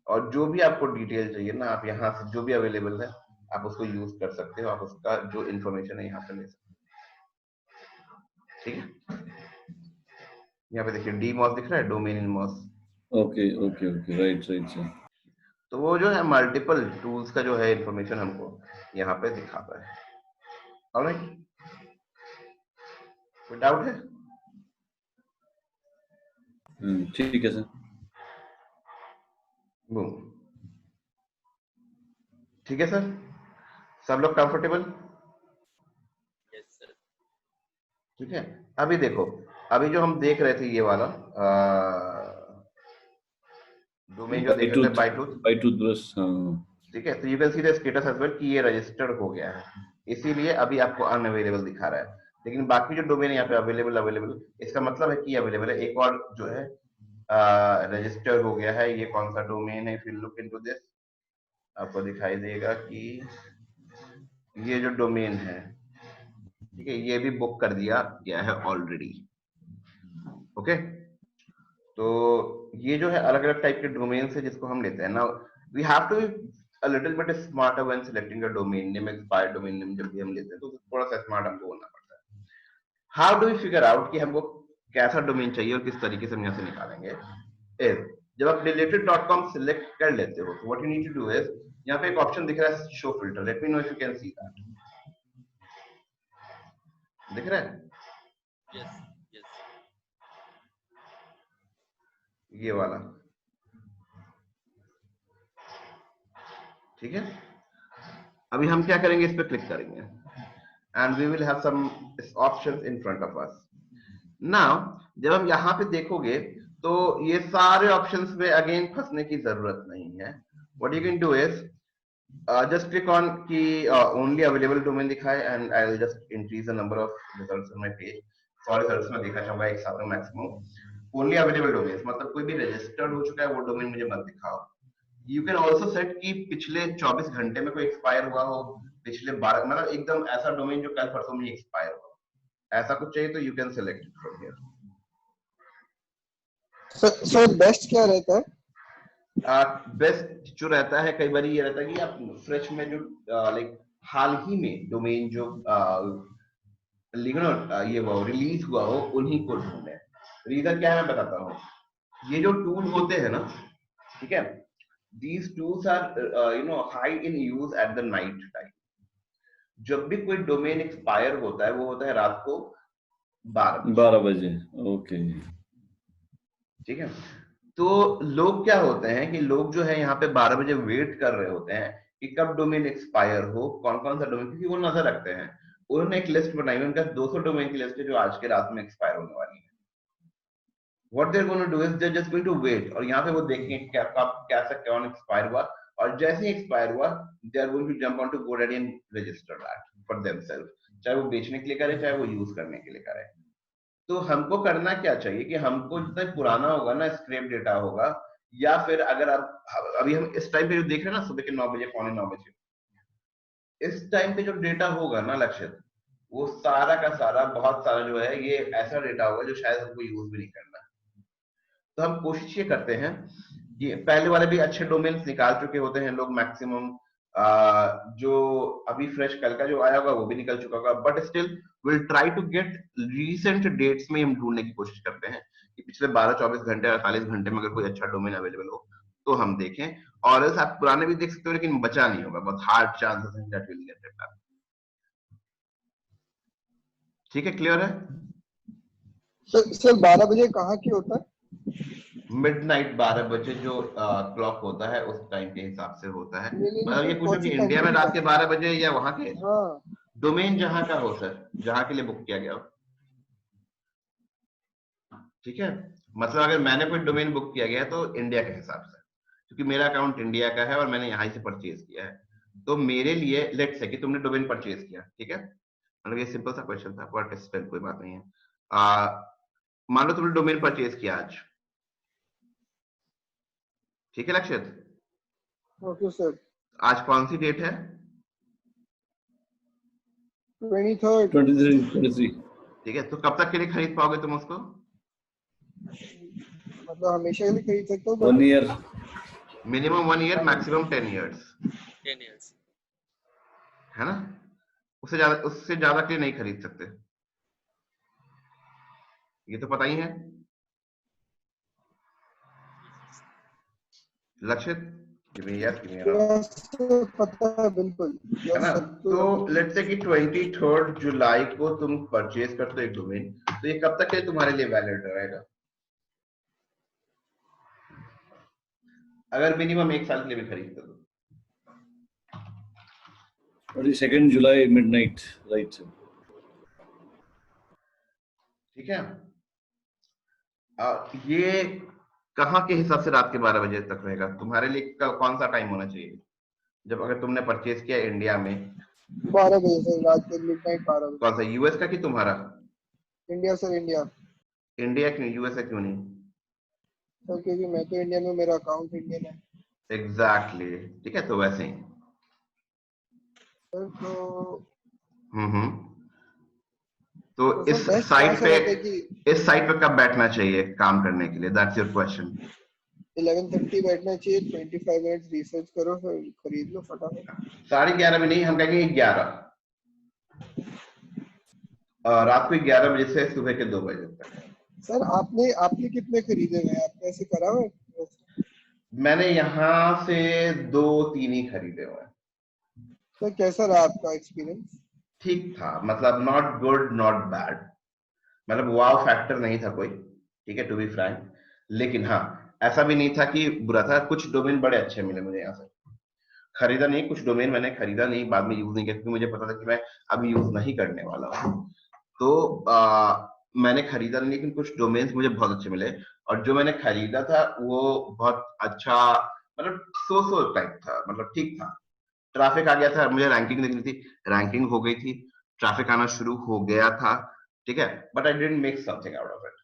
और जो भी आपको डिटेल चाहिए ना, आप यहाँ से जो भी अवेलेबल है आप उसको यूज कर सकते हो, आप उसका जो इन्फॉर्मेशन है यहाँ से ले सकते हो। ठीक है, यहाँ पे देखिए डीमॉस दिख रहा है, domain in Moz. Okay okay okay, right right sir. तो वो जो है मल्टीपल टूल्स का जो है इन्फॉर्मेशन हमको यहाँ पे दिखाता है। ऑलराइट, कोई डाउट है? ठीक है सर। बूम, ठीक है सर, सब लोग कंफर्टेबल? Yes sir. ठीक है, अभी देखो, अभी जो हम देख रहे थे ये वाला डोमेन जो देख रहे थे बायटूथ बस, हाँ। ठीक है, तो you can see the status as well कि ये रजिस्टर्ड हो गया है, इसीलिए अभी आपको अनअवेलेबल दिखा रहा है। लेकिन बाकी जो डोमेन यहाँ पे अवेलेबल अवेलेबल, इसका मतलब है कि अवेलेबल है। एक और जो है रजिस्टर हो गया है, ये कौन सा डोमेन है? If you look into this आपको दिखाई देगा कि ये जो डोमेन है ठीक है, ये भी बुक कर दिया गया है ऑलरेडी। ओके, तो ये जो है अलग अलग टाइप के डोमेन है जिसको हम लेते हैं। Now we have to a little bit smarter when selecting a domain name, expired domain name जब भी हम लेते हैं तो थोड़ा सा स्मार्ट हमको होना पड़ता है। How do we figure out कि हमको कैसा डोमेन चाहिए और किस तरीके से हम यहाँ से निकालेंगे? जब आप related.com सिलेक्ट कर लेते हो तो what you need to do is, यहाँ पे एक ऑप्शन दिख रहा है show filter, let me know if you can see that. दिख रहा है? यस यस ये वाला, ठीक है। अभी हम क्या करेंगे, इस पे क्लिक करेंगे and we will have some options in front of us. Now जब हम यहाँ पे देखोगे तो ये सारे ऑप्शंस में अगेन फंसने की जरूरत नहीं है। What you can do is just click on कि only available domain दिखाए and I will just increase the number of results on my page। Sorry sir, उसमें देखना चाहूंगा एक साथ में मैक्सिमम ओनली अवेलेबल डोमेन, मतलब कोई भी रजिस्टर्ड हो चुका है वो डोमेन मुझे मत दिखाओ। यू कैन ऑल्सो सेट कि पिछले 24 घंटे में कोई एक्सपायर हुआ हो, पिछले 12, मतलब एकदम ऐसा डोमेन जो कल परसों में एक्सपायर हो, ऐसा कुछ चाहिए तो you can select from here. Sir best क्या रहता है? बेस्ट जो रहता है कई बार ये रहता है कि आप फ्रेश में जो लाइक हाल ही में डोमेन जो ये वो रिलीज हुआ हो उन्हीं को ढूंढे। रीजन क्या है मैं बताता हूँ। ये जो टूल होते हैं ना, ठीक है, these tools are high in use at the night time। जब भी कोई डोमेन एक्सपायर होता है वो होता है रात को 12 बजे। ओके, ठीक है। तो लोग क्या होते हैं कि लोग जो है यहाँ पे 12 बजे वेट कर रहे होते हैं कि कब डोमेन एक्सपायर हो, कौन कौन सा डोमेन, क्योंकि वो नजर रखते हैं। उन्होंने एक लिस्ट बनाई है, उनका 200 डोमेन की लिस्ट है जो आज के रात में एक्सपायर होने वाली है। What they're going to do is they're just going to wait और यहाँ पे वो देखेंगे क्या कब कैसा कौन एक्सपायर हुआ, और जैसे ही एक्सपायर हुआ they are going to jump onto GoDaddy and register that for themselves, चाहे वो बेचने के लिए करे चाहे वो यूज करने के लिए करे। तो हमको करना क्या चाहिए कि हमको जितना पुराना होगा ना स्क्रैप डेटा होगा, या फिर अगर आप अभी हम इस टाइम पे जो देख रहे हैं ना सुबह के 9 बजे पौने 9 बजे, इस टाइम पे जो डेटा होगा ना लक्षित, वो सारा का सारा बहुत सारा जो है ये ऐसा डेटा होगा जो शायद हमको यूज भी नहीं करना। तो हम कोशिश ये करते हैं कि पहले वाले भी अच्छे डोमेन्स निकाल चुके होते हैं लोग मैक्सिमम, जो अभी फ्रेश कल का जो आया होगा वो भी निकल चुका होगा, but still will try to get recent dates में हम ढूंढने की कोशिश करते हैं कि पिछले 12-24 घंटे 48 घंटे में अगर कोई अच्छा डोमेन अवेलेबल हो तो हम देखें, और ऐसा आप पुराने भी देख सकते हो लेकिन बचा नहीं होगा, बहुत हार्ड चांसेस हैं दैट विल गेट इट। ठीक है, क्लियर है? सर 12 बजे कहाँ की होता है? मिडनाइट 12 बजे जो क्लॉक होता है उस टाइम के हिसाब से होता है। नहीं, मतलब ये पूछो कौन कि सी इंडिया में कंट्री रात के 12 बजे या वहां के? हाँ, डोमेन जहां का हो सर, जहां के लिए बुक किया गया हो। ठीक है, मतलब अगर मैंने कोई डोमेन बुक किया गया तो इंडिया के हिसाब से, क्योंकि मेरा अकाउंट इंडिया का है और मैंने यहाँ से परचेज किया है, तो मेरे लिए लेट्स से कि तुमने डोमेन परचेज किया, ठीक है, मतलब ये सिंपल सा क्वेश्चन था, बट स्टिल कोई बात नहीं है। मान लो तुमने डोमेन परचेज किया आज, ठीक है लक्षित? Okay sir. आज कौन सी डेट है? 23 ठीक है, तो कब तक के लिए खरीद पाओगे तुम उसको? मतलब हमेशा के लिए खरीद सकते हो? 1 year, minimum 1 year, maximum 10 years, 10 years है ना? उससे ज्यादा के लिए नहीं खरीद सकते, ये तो पता ही है लक्षित। पता है बिल्कुल, है ना? तो लेट्स से कि 23 जुलाई को तुम परचेज करते हो एक डोमेन, तो ये कब तक के लिए तुम्हारे लिए वैलिड रहेगा? अगर मिनिमम 1 साल के लिए भी खरीदते हो। 22 जुलाई मिडनाइट, राइट? ठीक है, ये कहाँ के हिसाब से रात के 12 बजे तक रहेगा तुम्हारे लिए? कौन सा टाइम होना चाहिए जब अगर तुमने परचेज किया इंडिया में? 12 बजे से रात के मिडनाइट 12 बजे। कौन सा, यूएस का कि तुम्हारा? India sir, India. इंडिया क्यों, यूएसए क्यों नहीं? सर क्योंकि मैं तो इंडिया में, मेरा अकाउंट इंडियन है। एग्जैक्टली, ठीक है, तो वैसे ही सर तो तो तो इस सर बेस्ट साइट कौन सा पे रहता है कि इस साइट पे कब बैठना चाहिए काम करने के लिए? That's your question. 11:30 बैठना चाहिए, 25 मिनट रिसर्च करो फिर खरीद लो फटाफट। 11:30 भी नहीं, हम कहेंगे 11, रात को 11 बजे से सुबह के 2 बजे तक। सर आपने कितने खरीदे हुए हैं? आपने ऐसे करा हुआ है? मैंने यहाँ से 2-3 ही खरीदे हुए हैं। सर कैसा रहा आपका एक्सपीरियंस? ठीक था, मतलब नॉट गुड नॉट बैड, मतलब वाव फैक्टर नहीं था कोई, ठीक है, टू बी फ्रैंक। लेकिन हाँ, ऐसा भी नहीं था कि बुरा था। कुछ डोमेन बड़े अच्छे मिले मुझे यहाँ से। खरीदा नहीं, कुछ डोमेन मैंने खरीदा नहीं, बाद में यूज नहीं किया, क्योंकि मुझे पता था कि मैं अभी यूज नहीं करने वाला हूँ। तो मैंने खरीदा नहीं, लेकिन कुछ डोमेन्स मुझे बहुत अच्छे मिले। और जो मैंने खरीदा था वो बहुत अच्छा, मतलब सो टाइप था, मतलब ठीक था। ट्रैफिक आ गया था, मुझे रैंकिंग देखनी थी, रैंकिंग हो गई थी, ट्रैफिक आना शुरू हो गया था, ठीक है, but I didn't make something out of it,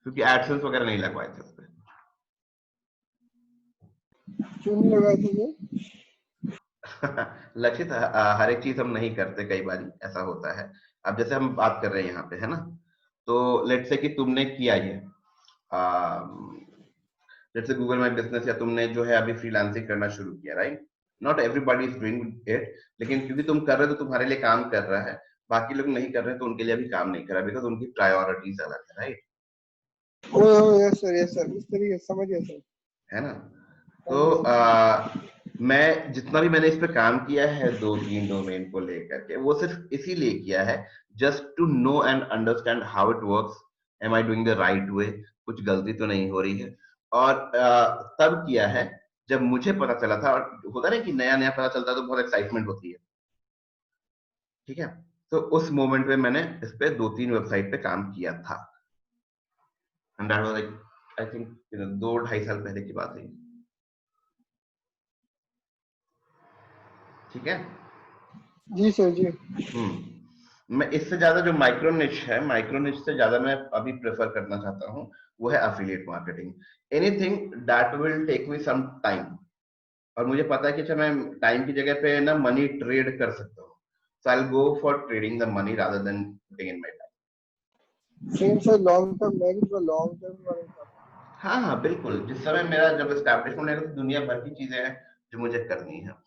क्योंकि एडसेंस वगैरह नहीं लगवाए थे उस पे। क्यों नहीं लगा तुझे? लक्षित, हर एक चीज हम नहीं करते, कई बार ऐसा होता है। अब जैसे हम बात कर रहे हैं यहाँ पे, है ना, तो लेट्स से कि तुमने किया ये, let's say Google my business, या तुमने जो है अभी फ्रीलांसिंग करना शुरू किया, right? Not everybody is doing it, लेकिन क्योंकि तुम कर रहे हो तो तुम्हारे लिए काम कर रहा है, बाकी लोग नहीं कर रहे तो उनके लिए अभी काम नहीं कर रहा, बिकॉज उनकी प्रायोरिटीज अलग है, राइट? ओ यस सर, इस तरीके से समझ गया सर। है ना? तो मैं जितना भी मैंने इस पे काम किया है 2-3 डोमेन को लेकर के, वो सिर्फ इसीलिए किया है just to know and understand how it works, am I doing the right way, कुछ गलती तो नहीं हो रही है। और तब किया है जब मुझे पता चला था, और होता नहीं कि नया नया पता चलता है तो बहुत एक्साइटमेंट होती है, ठीक है? तो उस मोमेंट पे मैंने इस पे 2-3 वेबसाइट पे काम किया था, and that was like, I think 2-2.5 साल पहले की बात है, ठीक है? जी सर जी। मैं इससे ज्यादा जो माइक्रो निच है, माइक्रो निच से ज्यादा मैं अभी प्रेफर करना चाहता हूँ, वो है affiliate marketing. Anything that will take me some time, और मुझे पता है कि अच्छा मैं टाइम की जगह पे ना मनी ट्रेड कर सकता हूँ, so I will go for trading the money rather than putting in my time. Same sir, long term मैं भी तो लॉन्ग टर्म वाला था। हाँ हाँ बिल्कुल, जिस समय मेरा जब एस्टैब्लिशमेंट है तो दुनिया भर की चीजें हैं जो मुझे करनी है।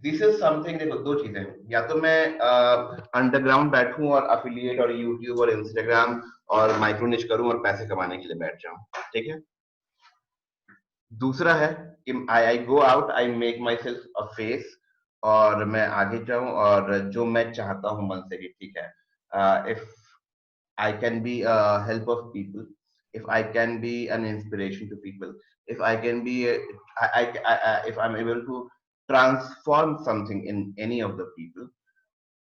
दिस इज समथिंग, देखो दो चीजें हैं, या तो मैं अंडरग्राउंड बैठूं और अफिलिएट और यूट्यूब और इंस्टाग्राम और माइक्रो निच करूं और पैसे कमाने के लिए बैठ जाऊं, ठीक है? दूसरा है कि I go out, I make my self a face, और मैं आगे जाऊं और जो मैं चाहता हूं मन से, ठीक है, if I can be a help of people, if I can be an inspiration to people, if I can be if I'm able to transform something in any of the people,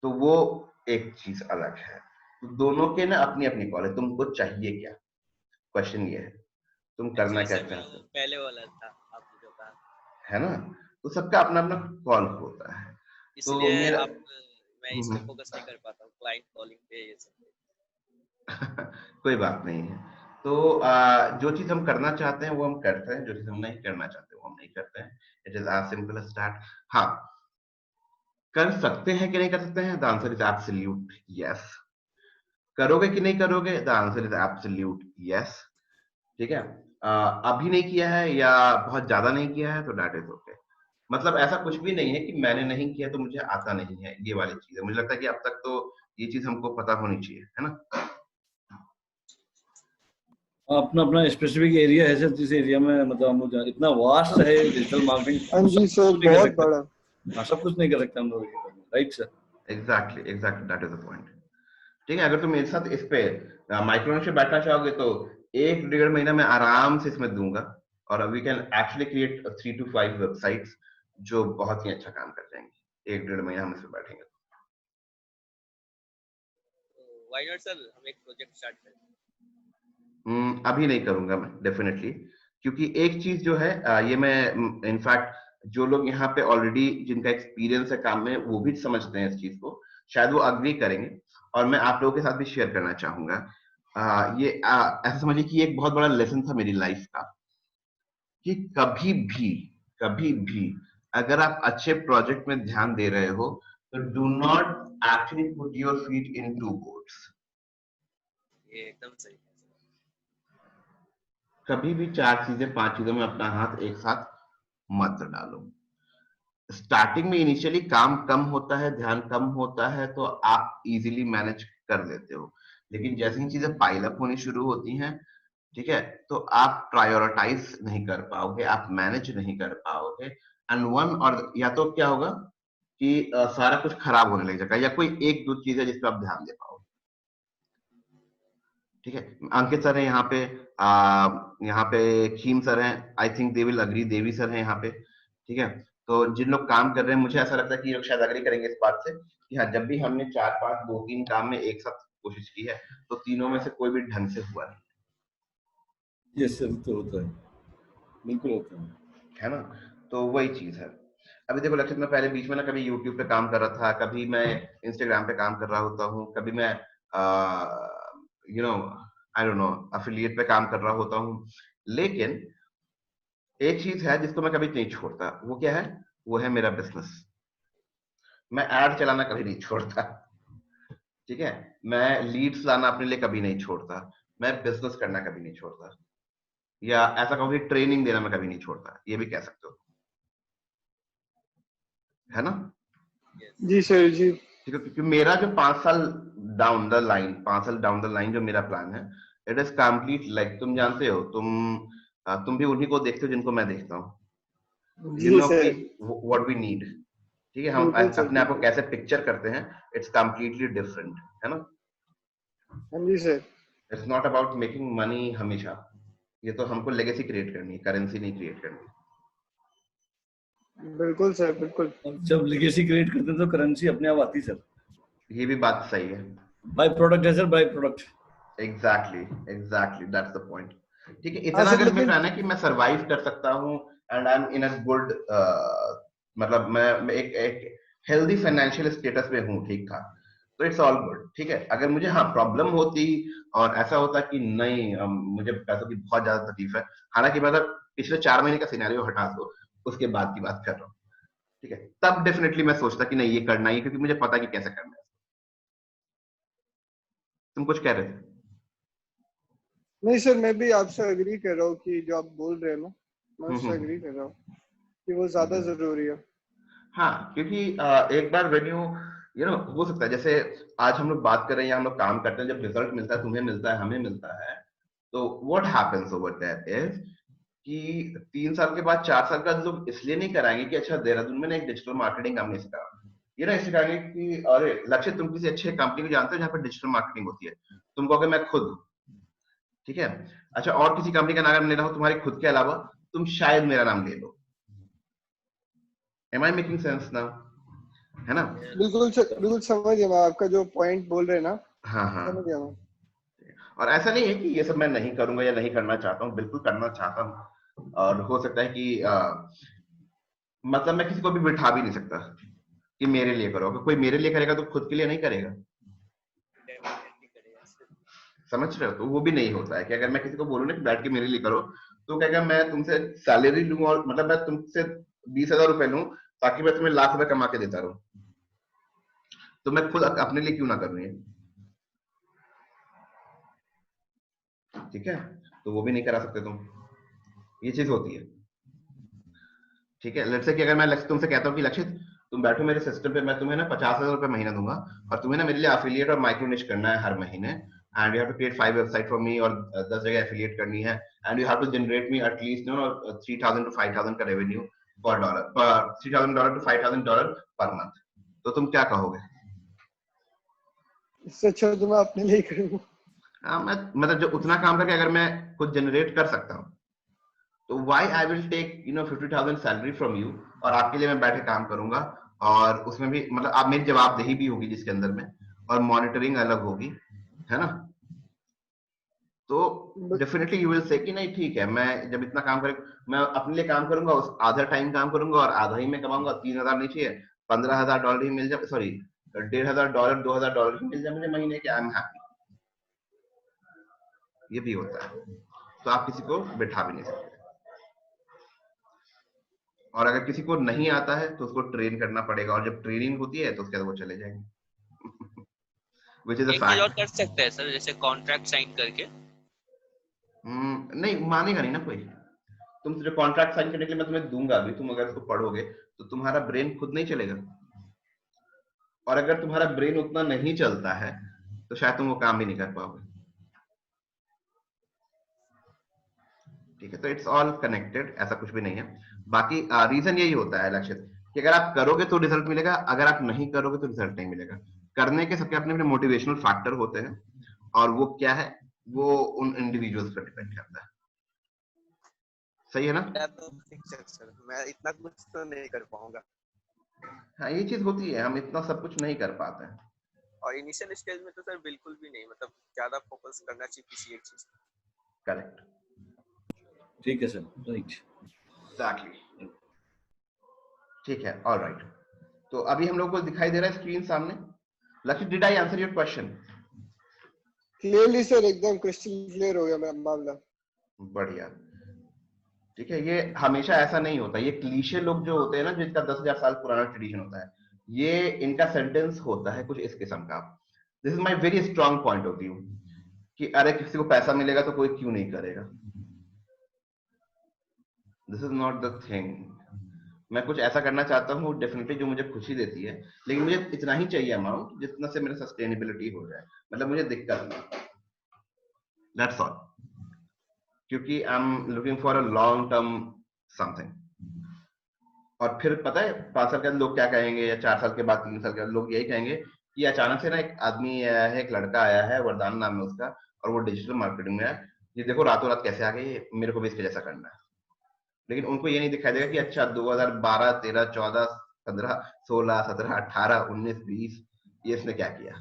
तो वो एक चीज अलग है। तो दोनों के ना अपनी अपनी कॉल है, तुमको चाहिए क्या, क्वेश्चन ये है, तुम करना एक्चुअली क्या सर चाहते वो हो, पहले वाला था आपने जो कहा, है ना? तो सबका अपना अपना कॉल होता है। तो इसलिए मेरा आप मैं इस पे फोकस नहीं कर पाता हूँ, क्लाइंट कॉलिंग पे ये सब। कोई बात नहीं है। तो जो चीज हम करना चाहते हैं वो हम करते हैं, जो चीज हम नहीं करना चाहते वो हम नहीं करते हैं। It is as simple as that. हाँ, कर सकते हैं कि नहीं कर सकते हैं, the answer is absolute yes. करोगे कि नहीं करोगे, the answer is absolute yes, ठीक है? अभी नहीं किया है या बहुत ज्यादा नहीं किया है तो दैट इज ओके। मतलब ऐसा कुछ भी नहीं है कि मैंने नहीं किया तो मुझे आता नहीं है, ये वाली चीज है। मुझे लगता है कि अब तक तो ये चीज हमको पता होनी चाहिए, है ना? अपना अपना स्पेसिफिक एरिया है सर, जिस एरिया में मतलब हम लोग इतना वास्ट है डिजिटल मार्केटिंग, हाँ जी सब सर, कुछ नहीं कर बहुत सकते। बड़ा। हाँ, सब कुछ नहीं कर सकते हम लोग, right sir? Exactly exactly, that is the point. ठीक है, अगर तुम मेरे साथ इस पे माइक्रोनिश में बैठना चाहोगे तो 1-1.5 महीना मैं आराम से इसमें दूंगा, और we can actually create 3 to 5 websites जो बहुत ही अच्छा काम कर जाएंगे। 1-1.5 महीना हम इसमें बैठेंगे। व्हाई नॉट सर, हम एक प्रोजेक्ट स्टार्ट करें। अभी नहीं करूंगा मैं डेफिनेटली, क्योंकि एक चीज जो है ये मैं इनफैक्ट जो लोग यहाँ पे ऑलरेडी जिनका एक्सपीरियंस है काम में वो भी समझते हैं इस चीज को, शायद वो अग्री करेंगे, और मैं आप लोगों के साथ भी शेयर करना चाहूंगा। ये ऐसा समझिए कि एक बहुत बड़ा लेसन था मेरी लाइफ का, कि कभी भी अगर आप अच्छे प्रोजेक्ट में ध्यान दे रहे हो So do not actually put your feet in two boats. ये एकदम सही है। कभी भी 4 चीजें 5 चीजों में अपना हाथ एक साथ मत डालो। स्टार्टिंग में इनिशियली काम कम होता है, ध्यान कम होता है, तो आप इजीली मैनेज कर लेते हो, लेकिन जैसे ही चीजें पाइल अप होनी शुरू होती हैं, ठीक है, तो आप प्रायोरिटाइज नहीं कर पाओगे, आप मैनेज नहीं कर पाओगे, एंड वन और या तो क्या होगा कि सारा कुछ खराब होने लग जाएगा, या कोई एक दो चीज है जिस पे आप ध्यान दे पाओगे। ठीक है, अंकित सर है यहाँ पे खीम सर हैं, I think they will agree, Devi sir हैं यहाँ पे। ठीक है, तो जिन लोग काम कर रहे हैं, मुझे ऐसा लगता है कि ये लोग शायद अग्री करेंगे इस बात से कि हाँ, जब भी हमने 4-5 2-3 काम में एक साथ कोशिश की है, तो तीनों में से कोई भी ढंग से हुआ नहीं। यस सर, तो होता है, बिल्कुल होता है ना, तो वही चीज है। अभी देखो लक्षित, मैं पहले बीच में ना कभी YouTube पे काम कर रहा था, कभी मैं Instagram पे काम कर रहा होता हूँ, कभी मैं you know I don't no affiliate पे काम कर रहा होता हूँ, लेकिन एक चीज है जिसको मैं कभी नहीं छोड़ता, वो क्या है? वो है मेरा बिजनेस। मैं एड चलाना कभी नहीं छोड़ता, ठीक है, मैं लीड्स लाना अपने लिए कभी नहीं छोड़ता, मैं बिजनेस करना कभी नहीं छोड़ता, या ऐसा कहूँ कि ट्रेनिंग देना मैं कभी नहीं छोड़ता, ये भी कह सकते हो, है ना? जी सर जी। ठीक है, क्योंकि मेरा जो 5 साल डाउन द लाइन, 5 साल डाउन द लाइन जो मेरा प्लान है, इट इज कंप्लीट लाइक, तुम जानते हो, तुम भी उन्हीं को देखते हो जिनको मैं देखता हूँ, जी यू नो सर, कि व्हाट वी नीड। ठीक है, हम बिल्कुल सर, अपने आप को बिल्कुल। कैसे पिक्चर करते हैं, इट्स कंप्लीटली डिफरेंट, है ना? हाँ जी sir. It's not about making money हमेशा, ये तो हमको लेगेसी क्रिएट करनी है, करेंसी नहीं क्रिएट करनी। बिल्कुल सर, बिल्कुल। है। और जब लेगेसी क्रिएट करते हैं तो करेंसी अपने आप आती सर, ये भी बात सही है। बाय प्रोडक्ट है sir, by product. Exactly that's the point. ठीक है, हाँ इतना सर, अगर इसमें लेकिन प्लान है कि मैं सरवाइव कर सकता हूँ, and I am in a good, मतलब मैं एक हेल्दी फाइनेंशियल स्टेटस में हूँ, ठीक ठाक, तो इट्स ऑल गुड। ठीक है, अगर मुझे हाँ प्रॉब्लम होती और ऐसा होता कि नहीं, मुझे पैसों की बहुत ज्यादा तकलीफ है, हालांकि मतलब पिछले 4 महीने का सिनेरियो हटा दो, उसके बाद की बात कर रहा हूँ, ठीक है, तब डेफिनेटली मैं सोचता कि नहीं, ये करना ही, क्योंकि मुझे पता कि कैसे करना है। तुम कुछ कह रहे थे? नहीं सर, मैं भी आपसे एग्री कर रहा हूँ कि जो आप बोल रहे हैं ना, मैं हम्म, उससे हम्म, एग्री कर रहा हूँ कि वो ज्यादा जरूरी है। हाँ, क्योंकि एक बार वेन यू नो हो सकता है, जैसे आज हम लोग बात कर रहे हैं या हम लोग काम करते हैं, जब रिजल्ट मिलता है, तुम्हें मिलता है, हमें मिलता है, तो what happens over that is कि 3 साल के बाद, 4 साल का लोग इसलिए नहीं कराएंगे कि अच्छा देहरादून में ना एक डिजिटल मार्केटिंग हमने सीखा, ये ना सिखाएंगे कि अरे लक्ष्य, तुम किसी अच्छे कंपनी को जानते हो जहाँ पर डिजिटल मार्केटिंग होती है? तुम कहोगे मैं खुद। ठीक है, अच्छा, और किसी कंपनी का नाम लेना हो तुम्हारे खुद के अलावा, तुम शायद मेरा नाम ले लो। Am I making sense now? है ना? बिल्कुल सर, बिल्कुल समझ गया मैं आपका जो पॉइंट बोल रहे हैं ना, हाँ, हाँ। समझ गया मैं। और ऐसा नहीं है कि ये सब मैं नहीं करूंगा या नहीं करना चाहता हूँ, बिल्कुल करना चाहता हूँ, और हो सकता है कि मतलब मैं किसी को भी बिठा भी नहीं सकता कि मेरे लिए करो, अगर कोई मेरे लिए करेगा तो खुद के लिए नहीं करेगा, डेफिनेटली करेगा सर। समझ रहे हो? तो वो भी नहीं होता है कि अगर मैं किसी को बोलूँ ना कि बैठ के मेरे लिए करो, तो कहेगा मैं तुमसे सैलरी लूँ, और मतलब मैं तुमसे 20,000 रुपए लूँ ताकि मैं तुम्हें लाख रुपए कमा के देता रहूं, तो मैं खुद अपने लिए क्यों ना करूँ ये? ठीक है, तो वो भी नहीं करा सकते तुम, ये चीज होती है। ठीक है, लेट्स से कि अगर मैं लक्ष्य तुमसे कहता हूँ कि लक्षित तुम बैठो मेरे सिस्टम पे, मैं तुम्हें ना 50,000 रुपए महीना दूंगा, और तुम्हें ना मेरे लिए एफिलिएट और माइक्रो निश करना है हर महीने, and you have to create 5 website for me, और 10 जगह एफिलिएट करनी है, and you have to generate me at least 3,000 to 5,000 का रेवेन्यू पर डॉलर, $3,000 to $5,000 पर मंथ, तो तुम क्या कहोगे? इससे अच्छा तो मैं अपने लिए ही करूँगा। हाँ, मैं मतलब जो उतना काम करके अगर मैं खुद जनरेट कर सकता हूँ, तो why I will take 50,000 salary from you, और आपके लिए मैं बैठे काम करूंगा, और उसमें भी मतलब आप मेरी जवाबदेही भी होगी जिसके अंदर में, और मॉनिटरिंग अलग होगी, है ना? तो डेफिनेटली यू विल से कि नहीं ठीक है, मैं जब इतना काम कर, मैं अपने लिए काम करूंगा, उस आधा टाइम काम करूंगा और आधा ही मैं कमाऊंगा, 3,000 नहीं चाहिए, $15,000 ही मिल जाए, सॉरी $1,500 $2,000 ही मिल जाए मुझे महीने के, आई एम हैप्पी। ये भी होता है, तो आप किसी को बिठा भी नहीं सकते। और अगर किसी को नहीं आता है तो उसको ट्रेन करना पड़ेगा, और जब ट्रेनिंग होती है तो उसके बाद वो चले जाएंगे विच इज अ एक चीज और फैक्ट। कर सकते हैं सर, जैसे कॉन्ट्रैक्ट साइन करके। नहीं मानेगा नहीं ना कोई। तुम जो कॉन्ट्रैक्ट साइन करने के लिए मैं तुम्हें दूंगा भी, तुम अगर उसको पढ़ोगे तो तुम्हारा ब्रेन खुद नहीं चलेगा, और अगर तुम्हारा ब्रेन उतना नहीं चलता है तो शायद तुम वो काम भी नहीं कर पाओगे। ठीक है, तो इट्स ऑल कनेक्टेड, ऐसा कुछ भी नहीं है। बाकी रीजन यही होता है लक्षित, कि अगर आप करोगे तो रिजल्ट मिलेगा, अगर आप नहीं करोगे तो रिजल्ट नहीं मिलेगा। करने के सबके अपने अपने मोटिवेशनल फैक्टर होते हैं, और वो क्या है, वो उन इंडिविजुअल्स पर डिपेंड करता है। सही है ना? मेरा तो फिक्स है सर, मैं इतना कुछ तो नहीं कर पाऊंगा। हाँ, ये चीज होती है, हम इतना सब कुछ नहीं कर पाते हैं। और इनिशियल स्टेज में तो सर बिल्कुल भी नहीं, मतलब ज्यादा फोकस करना चाहिए किसी एक चीज। करेक्ट, ठीक है सर, राइट। एग्जैक्टली, ठीक है, ऑल राइट। तो अभी हम लोग को दिखाई दे रहा है स्क्रीन सामने। लक्ष्य, did I answer your question? Clearly sir, एकदम क्रिस्टल क्लियर हो गया मेरा मामला। बढ़िया, ठीक है। ये हमेशा ऐसा नहीं होता, ये क्लीशे लोग जो होते हैं ना, जिनका 10,000 साल पुराना ट्रेडिशन होता है, ये इनका सेंटेंस होता है कुछ इस किस्म का। This is my very strong point of view, कि अरे किसी को पैसा मिलेगा तो कोई क्यों नहीं करेगा। This is not the thing. मैं कुछ ऐसा करना चाहता हूँ डेफिनेटली जो मुझे खुशी देती है, लेकिन मुझे इतना ही चाहिए अमाउंट जितना से मेरा सस्टेनेबिलिटी हो जाए, मतलब मुझे दिक्कत नहीं। दैट्स ऑल, क्योंकि I am looking for a long term something. और फिर पता है 5 साल के बाद लोग क्या कहेंगे, या 4 साल के बाद, 3 साल के बाद लोग यही कहेंगे कि अचानक से ना एक आदमी आया है, एक लड़का आया है, वरदान नाम है उसका, और वो डिजिटल मार्केटिंग में है, ये देखो रातों रात कैसे आ गई, मेरे को भी इसके जैसा करना है। लेकिन उनको ये नहीं दिखाई देगा कि अच्छा 2012, 13, 14, 15, 16, 17, 18, 19, 20 ये इसने क्या किया।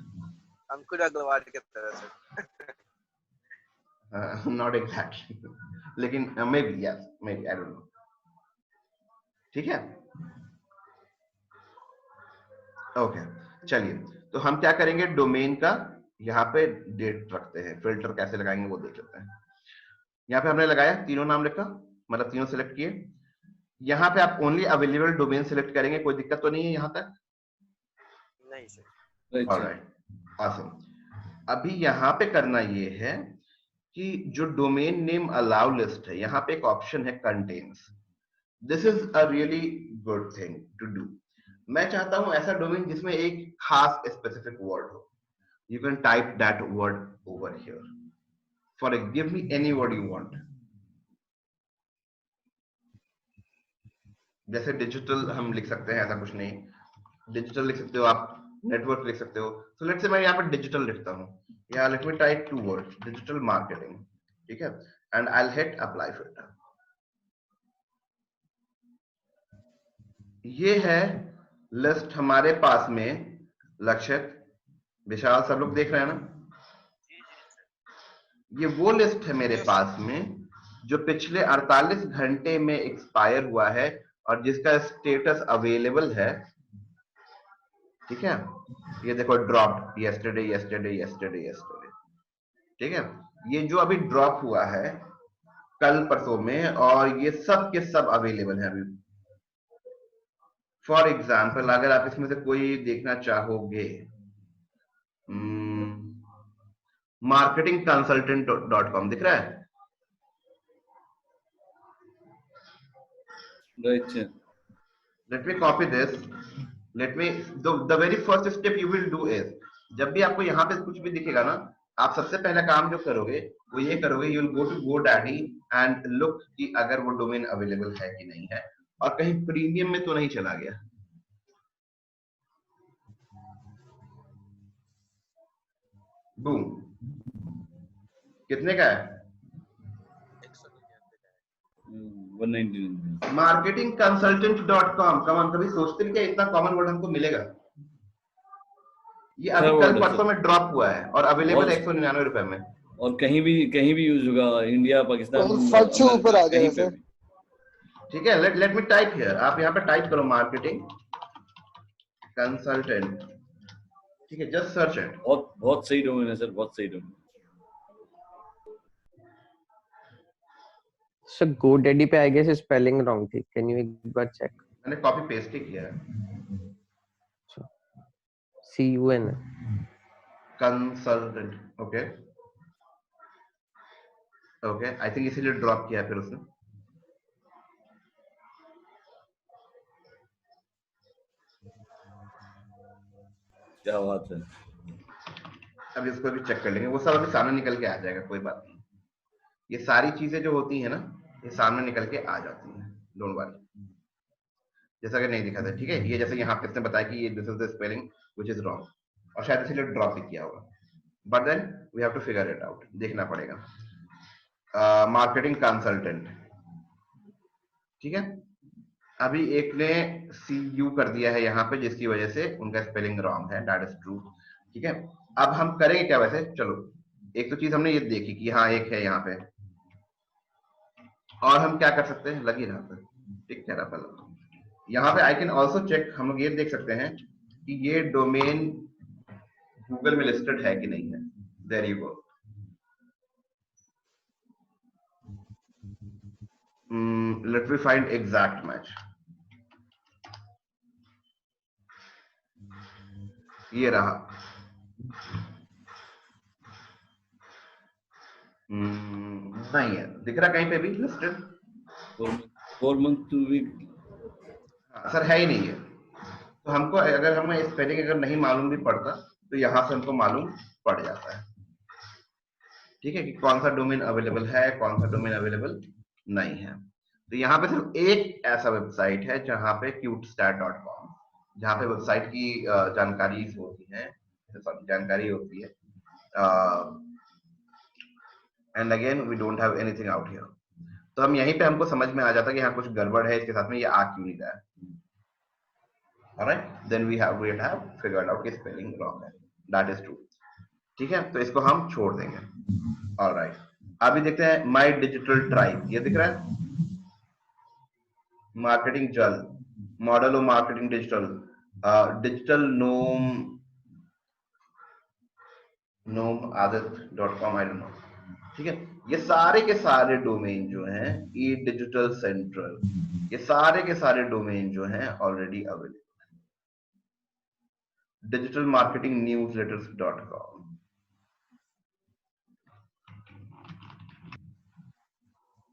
अंकुर अग्रवाल की तरह से। नॉट एग्जैक्टली, लेकिन may be, yes may be, I don't know. ठीक है, ओके, चलिए। तो हम क्या करेंगे, डोमेन का यहाँ पे डेट रखते हैं, फिल्टर कैसे लगाएंगे वो देख लेते हैं। यहाँ पे हमने लगाया, तीनों नाम लिखा, मतलब तीनों सिलेक्ट किए। यहाँ पे आप ओनली अवेलेबल डोमेन सिलेक्ट करेंगे, कोई दिक्कत तो नहीं है यहाँ तक? नहीं sir. Right sir. Alright, awesome. अभी यहाँ पे करना ये है कि जो डोमेन नेम अलाउ लिस्ट है, यहाँ पे एक ऑप्शन है contains. This is a really good thing to do. मैं चाहता हूं ऐसा डोमेन जिसमें एक खास स्पेसिफिक वर्ड हो। You can type that word over here. For give me any word you want. जैसे डिजिटल हम लिख सकते हैं, ऐसा कुछ नहीं, डिजिटल लिख सकते हो आप, नेटवर्क लिख सकते हो। सो लेट्स से मैं यहाँ पर डिजिटल लिखता हूँ, या let me type 2 words, digital marketing, ठीक है, and I will hit apply filter. ये है लिस्ट हमारे पास में। लक्षित, विशाल, सब लोग देख रहे हैं ना? ये वो लिस्ट है मेरे पास में जो पिछले 48 घंटे में एक्सपायर हुआ है और जिसका स्टेटस अवेलेबल है। ठीक है, ये देखो drop yesterday yesterday yesterday yesterday. ठीक है, ये जो अभी ड्रॉप हुआ है कल परसों में, और ये सब के सब अवेलेबल है अभी। फॉर एग्जाम्पल अगर आप इसमें से कोई देखना चाहोगे, marketing consultant.com दिख रहा है? Right sir. Let me copy this. Let me, the very first step you will do is, जब भी आपको यहाँ पे कुछ भी दिखेगा ना, आप सबसे पहला काम जो करोगे वो ये करोगे, you will go to GoDaddy and look कि अगर वो डोमेन अवेलेबल है कि नहीं है, और कहीं प्रीमियम में तो नहीं चला गया। बूम, कितने का है? 199 marketingconsultant.com। कमान, कभी सोचते भी क्या इतना कॉमन वर्ड हमको मिलेगा? ये अभी कल परसों में ड्रॉप हुआ है और अवेलेबल है 199 रुपए में। और कहीं भी यूज होगा, इंडिया, पाकिस्तान, फट से ऊपर आ जाएगा सर। ठीक है, लेट मी टाइप हियर। आप यहाँ पे टाइप करो मार्केटिंग कंसल्टेंट, ठीक है, जस्ट सर्च इट। बहुत सही डोमेन है सर, बहुत सही डोमेन। So GoDaddy पे I guess spelling wrong थी. Can you एक बार check? मैंने कॉपी पेस्ट ही किया है. CUN. Consultant. Okay okay, I think इसीलिए ड्रॉप किया है फिर उसने. क्या बात है. अभी उसको भी चेक कर लेंगे, वो सब अभी सामने निकल के आ जाएगा, कोई बात नहीं. ये सारी चीजें जो होती है ना, ये सामने निकल के आ जाती हैं, डोंट वरी. जैसा कि नहीं दिखा था, ठीक है. ये जैसे यहाँ पे इसने बताया कि ये this is the spelling which is wrong, और शायद इसीलिए ड्रॉप भी किया होगा. But then we have to figure it out, देखना पड़ेगा. मार्केटिंग कंसल्टेंट, ठीक है. अभी एक ने CU कर दिया है यहाँ पे, जिसकी वजह से उनका स्पेलिंग रॉन्ग है. दैट इज ट्रू, ठीक है. अब हम करेंगे क्या वैसे, चलो एक तो चीज हमने ये देखी कि हाँ एक है यहाँ पे, और हम क्या कर सकते हैं, लगी रहा था, ठीक कह रहा पहले. यहाँ पे आई कैन ऑल्सो चेक, हम लोग ये देख सकते हैं कि ये डोमेन गूगल में लिस्टेड है कि नहीं है. There you go. Let me find exact match. ये रहा. नहीं है, दिख रहा कहीं पे भी listed. 4 month to week. Sir है ही नहीं है. तो हमको अगर हमें स्पेलिंग अगर नहीं मालूम भी पड़ता, तो यहाँ से हमको मालूम पड़ जाता है, ठीक है, कि कौन सा डोमेन अवेलेबल है, कौन सा डोमेन अवेलेबल नहीं है. तो यहाँ पे सिर्फ एक ऐसा वेबसाइट है जहाँ पे cutestat.com, जहाँ पे वेबसाइट की जानकारी होती है, जानकारी होती है. And again we don't have anything out here. तो हम यहीं पे हमको समझ में आ जाता है कि यहाँ कुछ गड़बड़ है इसके साथ में, ये आ क्यों नहीं रहा है. Alright, then we have figured out कि स्पेलिंग रॉन्ग है. दैट इज ट्रू, ठीक है. तो इसको हम छोड़ देंगे. ऑलराइट, अभी देखते हैं माय डिजिटल ट्राइब. ये दिख रहा है, मार्केटिंग जल, model of marketing digital, digital नोम आदित्य.com, आई डोंट नो, ठीक है. ये सारे के सारे डोमेन जो हैं, ई डिजिटल सेंट्रल, ये सारे के सारे डोमेन जो हैं already available. Digital marketing newsletters.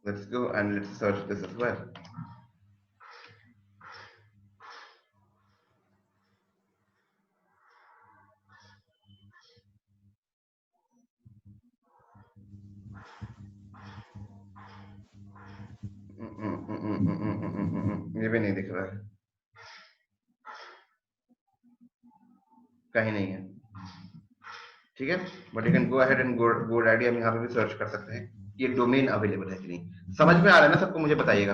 Let's go and let's search this as well. ये भी नहीं दिख रहा है, कहीं नहीं है, ठीक है. But you can go ahead and GoDaddy, हम यहाँ पे भी सर्च कर सकते हैं ये डोमेन अवेलेबल है कि नहीं. समझ में आ रहा है ना सबको, मुझे बताइएगा.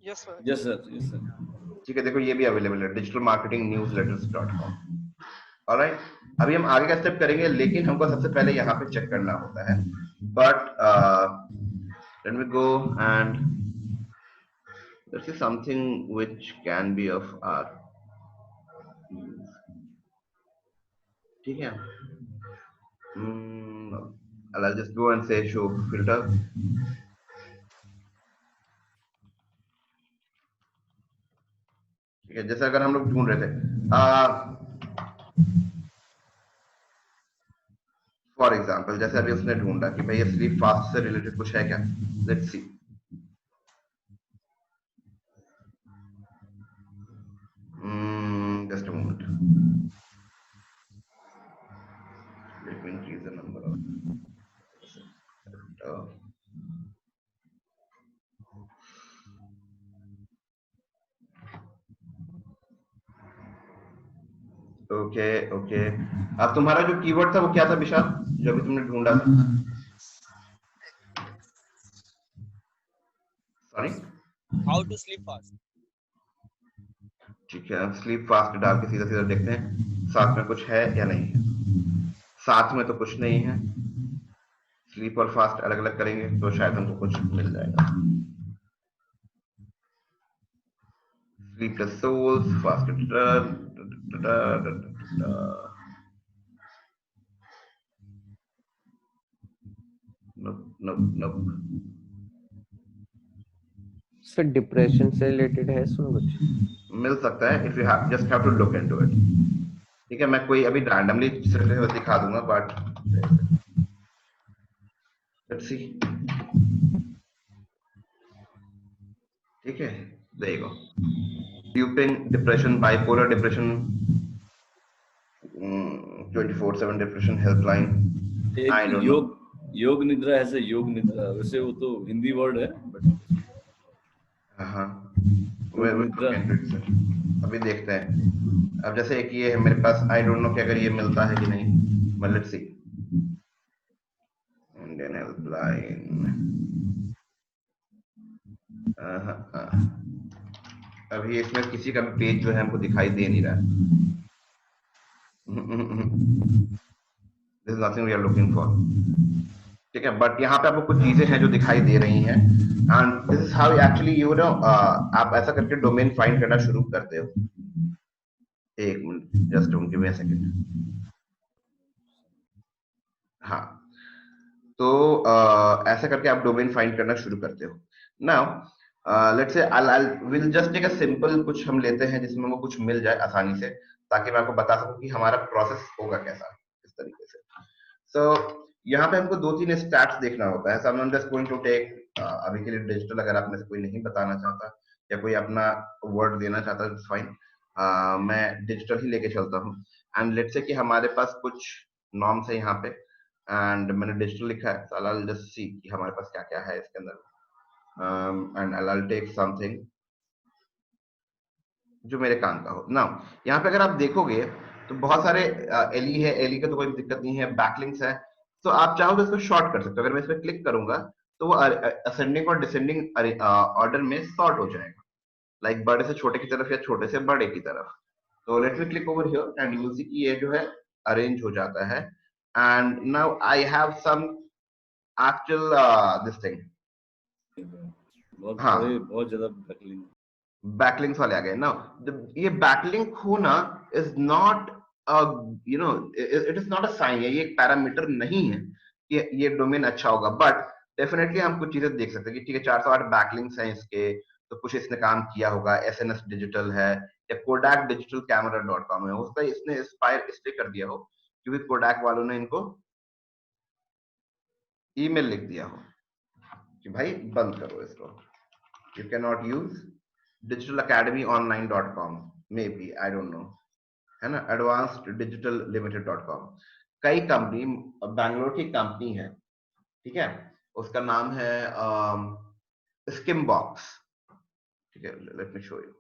Yes sir. Yes sir. Yes sir. ठीक है, देखो ये भी अवेलेबल है, डिजिटल मार्केटिंग न्यूज़लेटर्स.com. ऑलराइट, अभी हम आगे का स्टेप करेंगे, लेकिन हमको सबसे पहले यहाँ पे चेक करना होता है. But let me go and let's see something which can be of our use. ठीक है. I'll just go and say show filter. ठीक है, जैसे अगर हम लोग ढूंढ रहे थे फॉर एग्जाम्पल, जैसे अभी उसने ढूंढा कि भाई स्लीप फास्ट से रिलेटेड कुछ है क्या. Let's see. Just a moment. Let me increase the number of. Okay okay. अब तुम्हारा जो कीवर्ड था वो क्या था विशाल, जो अभी तुमने ढूंढा था. Sorry, how to sleep fast. ठीक है, स्लीप फास्ट डाल के सीधा सीधा देखते हैं साथ में कुछ है या नहीं है. साथ में तो कुछ नहीं है. स्लीप और फास्ट अलग अलग करेंगे तो शायद हमको कुछ मिल जाएगा. Sleepless souls, fast return. No sir depression से रिलेटेड है इसमें कुछ? मिल सकता है if you just have to look into it. ठीक है, मैं कोई अभी रैंडमली दिखा दूंगा बट लेट्स सी। ठीक है, there you go. Duping depression, bipolar depression, 24/7 depression helpline. I एक don't know. योग निद्रा है, योग निद्रा, वैसे वो तो हिंदी वर्ड है बट हाँ, योग निद्रा अभी देखते हैं। अब जैसे एक ये है मेरे पास, आई डोंट नो कि अगर ये मिलता है कि नहीं, but let's see. Indian helpline, अभी इसमें किसी का भी पेज जो है हमको दिखाई दे नहीं रहा है। This is nothing we are looking for. ठीक है, बट यहाँ पे आपको कुछ चीजें हैं जो दिखाई दे रही हैं, and this is how actually you know आप ऐसा करके डोमेन फाइंड करना शुरू करते हो। एक minute, just don't give me a second. हाँ, तो ऐसा करके आप डोमेन फाइंड करना शुरू करते हो। Now let's say I will just take a simple, कुछ हम लेते हैं जिसमें वो कुछ मिल जाए आसानी से, ताकि मैं आपको बता सकूं कि हमारा प्रोसेस होगा कैसा, इस तरीके से। सो यहाँ पे हमको 2-3 स्टैट्स देखना होता है। So I am just going to take अभी के लिए डिजिटल, अगर आप में से कोई नहीं बताना चाहता या कोई अपना वर्ड देना चाहता है, फाइन, मैं डिजिटल ही लेके चलता हूँ। एंड लेट्स से कि हमारे पास कुछ नॉर्म्स है यहाँ पे, एंड मैंने डिजिटल लिखा है, so I'll just see कि हमारे पास क्या क्या है इसके अंदर, एंड I'll take something जो मेरे काम का हो। नाउ यहाँ पे अगर आप देखोगे तो बहुत सारे एली है, एली का तो कोई दिक्कत नहीं है, बैकलिंक्स है, तो आप चाहो तो इसको शॉर्ट कर सकते हो। अगर मैं इस पर क्लिक करूंगा तो वो असेंडिंग और डिसेंडिंग ऑर्डर में सॉर्ट हो जाएगा, लाइक बड़े से छोटे की तरफ या छोटे से बड़े की तरफ। तो let me click over here and you will see कि ये जो है अरेंज हो जाता है। And now I have some actual this thing, हाँ, बहुत ज्यादा बैकलिंक्स वाले आ गए ना। ये बैकलिंक होना is not you know, it is not a sign, ये एक पैरामीटर नहीं है कि ये डोमेन अच्छा होगा, बट डेफिनेटली हम कुछ चीजें देख सकते हैं कि ठीक है 408 बैकलिंक्स हैं इसके, तो कुछ इसने काम किया होगा। SNS डिजिटल है या कोडाक डिजिटल कैमरा.com है, उसका इसने इंस्पायर इसलिए कर दिया हो क्योंकि कोडाक वालों ने इनको ईमेल लिख दिया हो कि भाई बंद करो इसको, you cannot use digitalacademyonline.com, maybe, I don't know, है ना, advanceddigitallimited.com। कई कंपनी, बैंगलोर की कंपनी है, ठीक है, उसका नाम है स्किमबॉक्स। ठीक है, let me show you.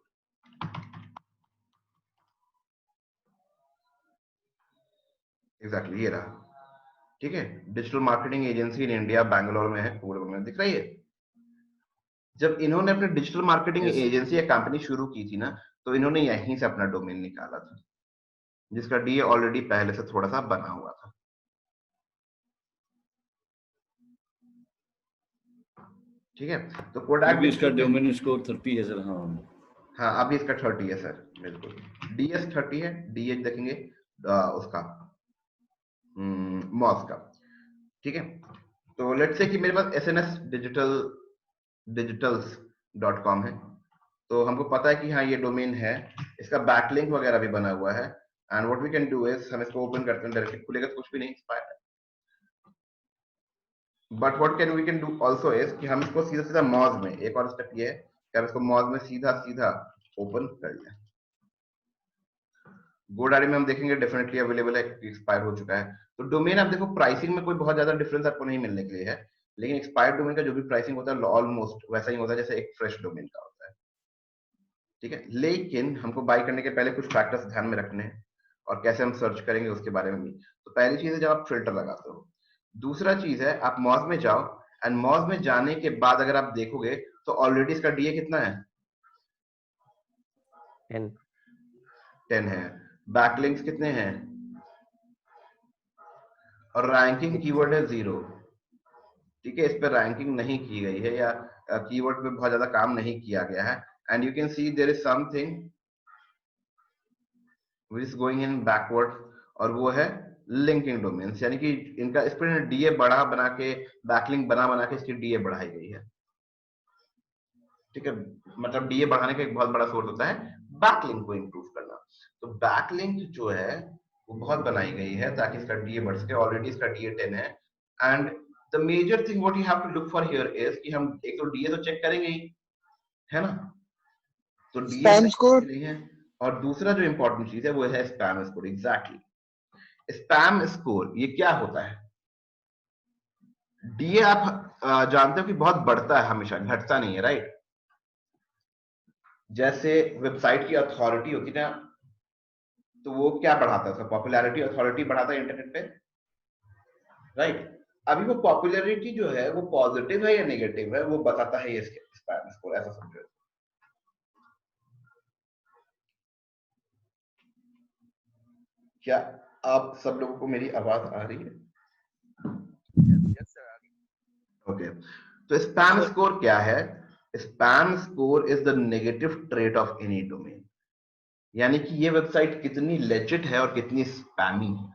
Exactly ये रहा, ठीक है, digital marketing agency in India, Bangalore में है, पूरे में दिख रही है। जब इन्होंने अपने डिजिटल मार्केटिंग एजेंसी या कंपनी शुरू की थी ना, तो इन्होंने यहीं से अपना डोमेन निकाला था, जिसका डीए ऑलरेडी पहले से थोड़ा सा बना हुआ था। ठीक है, तो कोडाक भी इसका डोमेन स्कोर 30 है सर। हाँ, अभी इसका 30 है सर, बिल्कुल, DS 30 है। DH देखेंगे उसका मॉस का। ठीक है, तो लेट्स से कि मेरे पास SNS digitals.com है, तो हमको पता है कि हाँ ये डोमेन है, इसका बैकलिंक वगैरह भी बना हुआ है। And what we can do is, हम इसको ओपन करते हैं, डायरेक्टली खुलेगा तो कुछ भी नहीं, एक्सपायर है। But what can we can do also is कि हम इसको सीधा सीधा मॉज में, एक और स्टेप ये है कि हम इसको मॉज में सीधा सीधा ओपन कर लें। गोडारी में हम देखेंगे डेफिनेटली अवेलेबल है, एक्सपायर हो चुका है। तो डोमेन आप देखो, प्राइसिंग में कोई बहुत ज्यादा डिफरेंस आपको नहीं मिलने के लिए है, लेकिन एक्सपायर्ड डोमेन का जो भी प्राइसिंग होता है ऑलमोस्ट वैसा ही होता है जैसे एक फ्रेश डोमेन का होता है। ठीक है, लेकिन हमको बाय करने के पहले कुछ फैक्टर्स ध्यान में रखने हैं, और कैसे हम सर्च करेंगे उसके बारे में भी। तो पहली चीज है जब आप फिल्टर लगाते हो, दूसरा चीज है आप मॉज में जाओ, एंड मॉज में जाने के बाद अगर आप देखोगे तो ऑलरेडी इसका डीए कितना है, 10 है। बैकलिंक्स कितने हैं, और रैंकिंग कीवर्ड है 0। ठीक है, इस पे रैंकिंग नहीं की गई है, या कीवर्ड पे बहुत ज्यादा काम नहीं किया गया है। And you can see there is something which is going in backward, और वो है लिंकिंग डोमेन्स, यानी कि इनका इस पर डीए बढ़ा बना के, बैकलिंक बना के इसकी डीए बढ़ाई गई है। ठीक है, मतलब डीए बढ़ाने का एक बहुत बड़ा सोर्स होता है बैकलिंक को इंप्रूव करना। तो बैकलिंक जो है वो बहुत बनाई गई है ताकि इसका डीए बढ़ सके। ऑलरेडी इसका डीए 10 है। And the major thing what you have to look for here is कि हम एक तो डीए तो चेक करेंगे ही, है ना, तो डीए स्पैम स्कोर नहीं है। और दूसरा जो इंपॉर्टेंट चीज है वो है spam score. Exactly, spam score ये क्या होता है? डीए आप जानते हो कि बहुत बढ़ता है हमेशा, घटता नहीं है, राइट? जैसे वेबसाइट की अथॉरिटी होती है ना, तो वो क्या बढ़ाता है? उसका पॉपुलैरिटी, अथॉरिटी बढ़ाता है इंटरनेट पे, राइट? अभी वो पॉपुलैरिटी जो है वो पॉजिटिव है या नेगेटिव है वो बताता है ये स्पैम स्कोर, ऐसा समझो। क्या आप सब लोगों को मेरी आवाज आ रही है? यस सर, ओके, तो स्पैम स्कोर क्या है? Spam score is the negative trait of any domain, यानी कि ये वेबसाइट कितनी लेजिट है और कितनी स्पैमी है।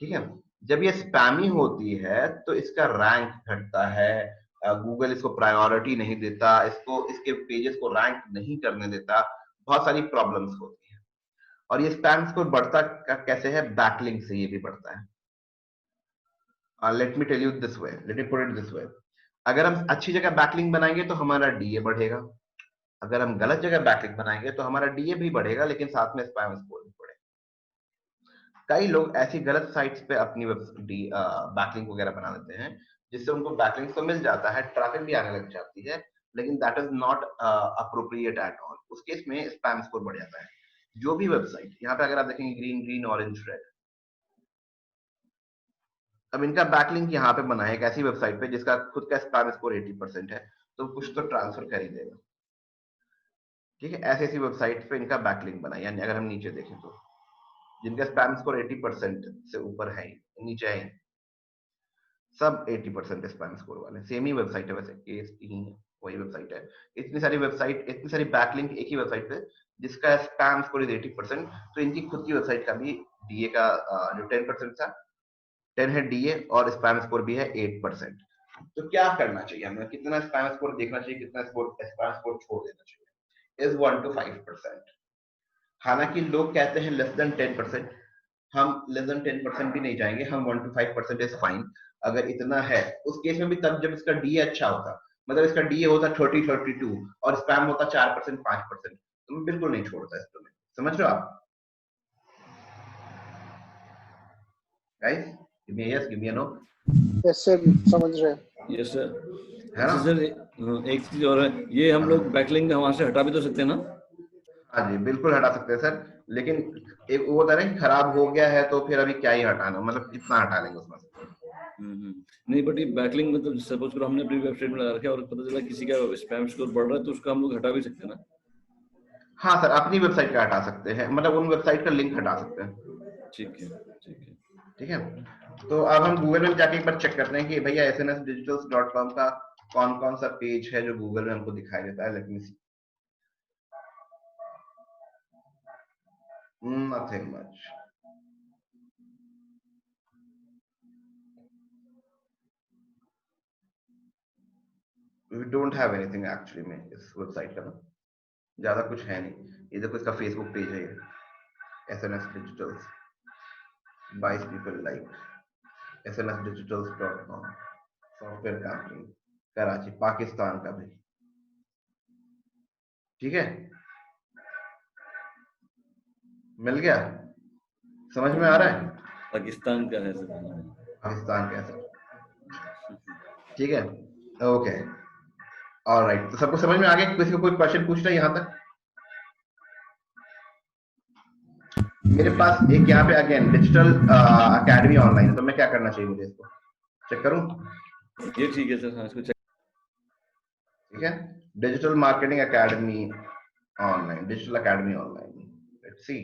ठीक है, जब ये स्पैमी होती है तो इसका रैंक घटता है, गूगल इसको प्रायोरिटी नहीं देता, इसको इसके पेजेस को रैंक नहीं करने देता, बहुत सारी प्रॉब्लम्स होती हैं। और ये स्पैम स्कोर बढ़ता कैसे है? बैकलिंक से ये भी बढ़ता है। Let me tell you this way, let me put it this way. अगर हम अच्छी जगह बैकलिंक बनाएंगे तो हमारा डीए बढ़ेगा, अगर हम गलत जगह बैकलिंक बनाएंगे तो हमारा डीए भी बढ़ेगा, लेकिन साथ में स्पैम स्कोर भी बढ़ेगा। कई लोग ऐसी गलत साइट्स पे अपनी बैकलिंक वगैरह बना देते हैं जिससे उनको बैकलिंक तो मिल जाता है, ट्रैफिक भी आने लग जाती है, लेकिन that is not appropriate at all. उस केस में स्पैम स्कोर बढ़ जाता है। जो भी वेबसाइट, यहाँ पे अगर आप देखेंगे ग्रीन ग्रीन ऑरेंज रेड, अब इनका बैकलिंक यहाँ पे बना है एक ऐसी वेबसाइट पे जिसका खुद का स्पैम स्कोर 80% है, तो कुछ तो ट्रांसफर कर ही देगा। ठीक है, ऐसी ऐसी वेबसाइट पे इनका बैकलिंक बना है। यानी अगर हम नीचे देखें तो जिनका स्पैम स्कोर 80% से ऊपर है, नीचे है, सब 80% स्पैम स्कोर वाले। सेम ही वेबसाइट है वैसे, केस ही वही वेबसाइट है। इतनी सारी वेबसाइट, इतनी सारी बैकलिंक एक ही वेबसाइट पे जिसका स्पैम स्कोर इज 80%, तो इनकी खुद की वेबसाइट का भी डीए का जो 10% था, 10 है डीए और स्पैम स्कोर भी है 8%। तो क्या करना चाहिए हमें? कितना स्पैम स्कोर देखना चाहिए, कितना स्पैम स्कोर छोड़ देना चाहिए? Is 1 to 5%। हालांकि लोग कहते हैं लेस देन 10%, हम लेस देन 10% भी नहीं जाएंगे, हम 1 to 5% इज फाइन। अगर इतना है उस केस में भी तब जब इसका डीए अच्छा होता, मतलब इसका डीए होता 30-32 और स्पैम होता 4% 5%, तो मैं बिल्कुल नहीं छोड़ता इसको। समझ रहे हो आप guys? Give me yes, give me know. Yes sir, समझ रहे हैं। Yes sir. है ना? अच्छा सर, एक चीज और है, ये हम लोग बैकलिंक वहां से हटा भी तो सकते हैं ना? हाँ जी, बिल्कुल हटा सकते हैं सर, लेकिन एक वो होता है ना, खराब हो गया है तो फिर अभी क्या ही हटाना, मतलब कितना हटा लेंगे उसमें से। नहीं, बट ये बैकलिंक मतलब सपोज करो हमने अपनी वेबसाइट में लगा रखा है और पता चला किसी का स्पैम स्कोर बढ़ रहा है, तो उसका हम लोग हटा भी सकते हैं ना? हाँ सर, अपनी वेबसाइट का हटा सकते हैं, मतलब उन वेबसाइट का लिंक हटा सकते हैं। ठीक है, ठीक है। ठीक है, तो अब हम गूगल में जाके एक बार चेक करते हैं कि भैया snsdigitals.com का कौन कौन सा पेज है जो गूगल में हमको दिखाई देता है। Let me see, nothing much. We don't have anything actually में इस वेबसाइट का ना, ज्यादा कुछ है नहीं। ये देखो इसका फेसबुक पेज है, SNS Digitals, 22 people like snsdigitals.com, software company, Karachi, Pakistan का भी। ठीक है, मिल गया? समझ में आ रहा है? पाकिस्तान का है सर। पाकिस्तान का है सर। ठीक है, ओके, ऑलराइट। तो सबको समझ में आ गया? किसी को कोई क्वेश्चन पूछना है यहाँ तक? मेरे पास एक यहाँ पे अगेन डिजिटल एकेडमी ऑनलाइन है, तो मैं क्या करना चाहिए मुझे? इसको चेक करूं? ये ठीक है सर, हाँ इसको चेक। ठीक है, digital marketing academy online, digital academy online, let's see,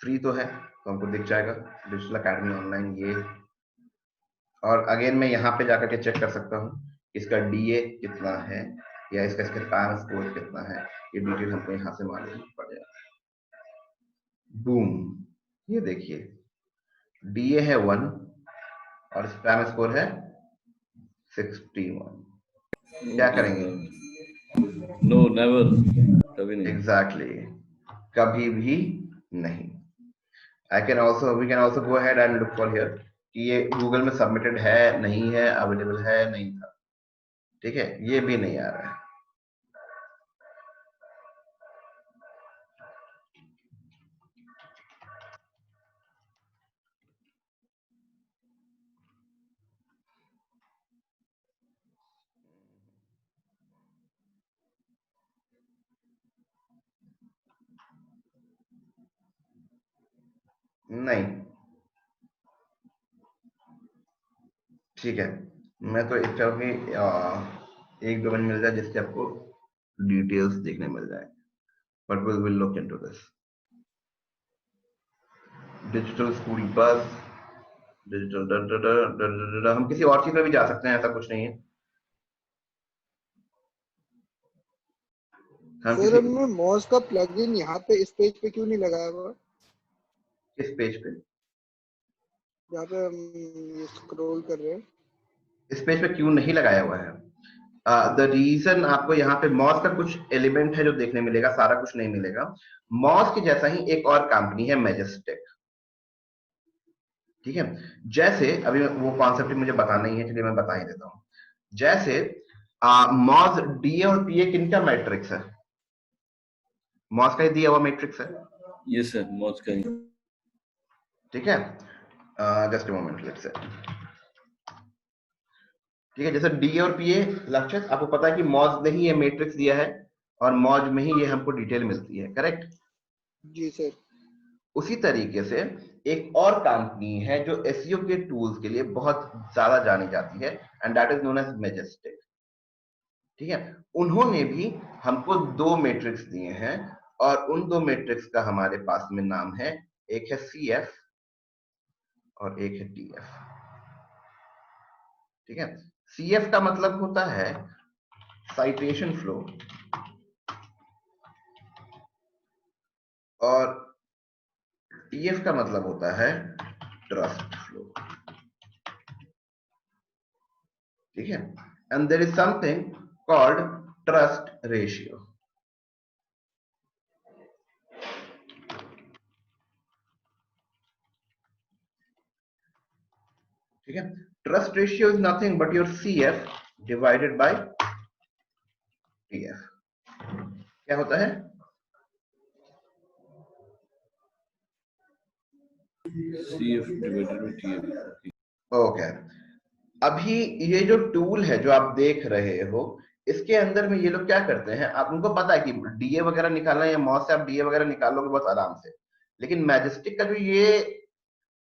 free तो है तो हमको दिख जाएगा डिजिटल एकेडमी ऑनलाइन ये। और अगेन मैं यहाँ पे जाकर के चेक कर सकता हूँ इसका डीए कितना है या इसका स्पैम स्कोर कितना है, ये डिटेल हमको यहाँ से मालूम पड़ जाएगा। बूम, ये देखिए DA है 1 और स्पैम स्कोर है 61। क्या करेंगे? नो नेवर, कभी नहीं। एग्जैक्टली कभी भी नहीं। we can also go ahead and look for here कि ये गूगल में सबमिटेड है नहीं है, अवेलेबल है नहीं था, ठीक है, ये भी नहीं आ रहा है। नहीं, ठीक है, मैं तो इच्छा हूँ कि एक डोमेन मिल जाए जिससे आपको डिटेल्स देखने मिल जाए, but we will look into this. Digital school बस, डिजिटल हम किसी और चीज में भी जा सकते हैं, ऐसा कुछ नहीं है। हम सर किसी हमने मॉस का प्लगइन यहाँ पे इस पेज पे क्यों नहीं लगाया हुआ? किस पेज पे? जहाँ पे हम ये स्क्रॉल कर रहे हैं। इस पेज पे क्यों नहीं लगाया हुआ है? द रीजन, आपको यहाँ पे मॉस का कुछ एलिमेंट है जो देखने मिलेगा, सारा कुछ नहीं मिलेगा। मॉस के जैसा ही एक और कंपनी है मैजेस्टिक, ठीक है। जैसे अभी वो कॉन्सेप्ट मुझे बताना ही है, चलिए मैं बता ही देता हूँ। जैसे मॉस डीए और पीए किनका मैट्रिक्स है? मॉस का ही दिया हुआ मैट्रिक्स है। यस सर, मौज का ही। ठीक है, just a moment, let's say, ठीक है। जैसे डी और पीए लक्ष्य, आपको पता है कि मॉज ने ही ये मैट्रिक्स दिया है और मॉज में ही ये हमको डिटेल मिलती है, करेक्ट? जी सर। उसी तरीके से एक और कंपनी है जो एसईओ के टूल्स के लिए बहुत ज्यादा जानी जाती है, and that is known as Majestic, ठीक है। उन्होंने भी हमको 2 मैट्रिक्स दिए हैं और उन 2 मैट्रिक्स का हमारे पास में नाम है, एक है सीएफ और एक है टीएफ, ठीक है। सीएफ का मतलब होता है साइटेशन फ्लो और टीएफ का मतलब होता है ट्रस्ट फ्लो, ठीक है। And there is something called trust ratio, ठीक है। Trust ratio is nothing but your CF divided by TF. क्या होता है? CF divided by TF। Okay, अभी ये जो टूल है जो आप देख रहे हो, इसके अंदर में ये लोग क्या करते हैं, आप उनको पता है कि डीए वगैरह निकालना है, मॉस से आप डीए वगैरह निकाल लोगे बहुत आराम से, लेकिन मैजेस्टिक का जो ये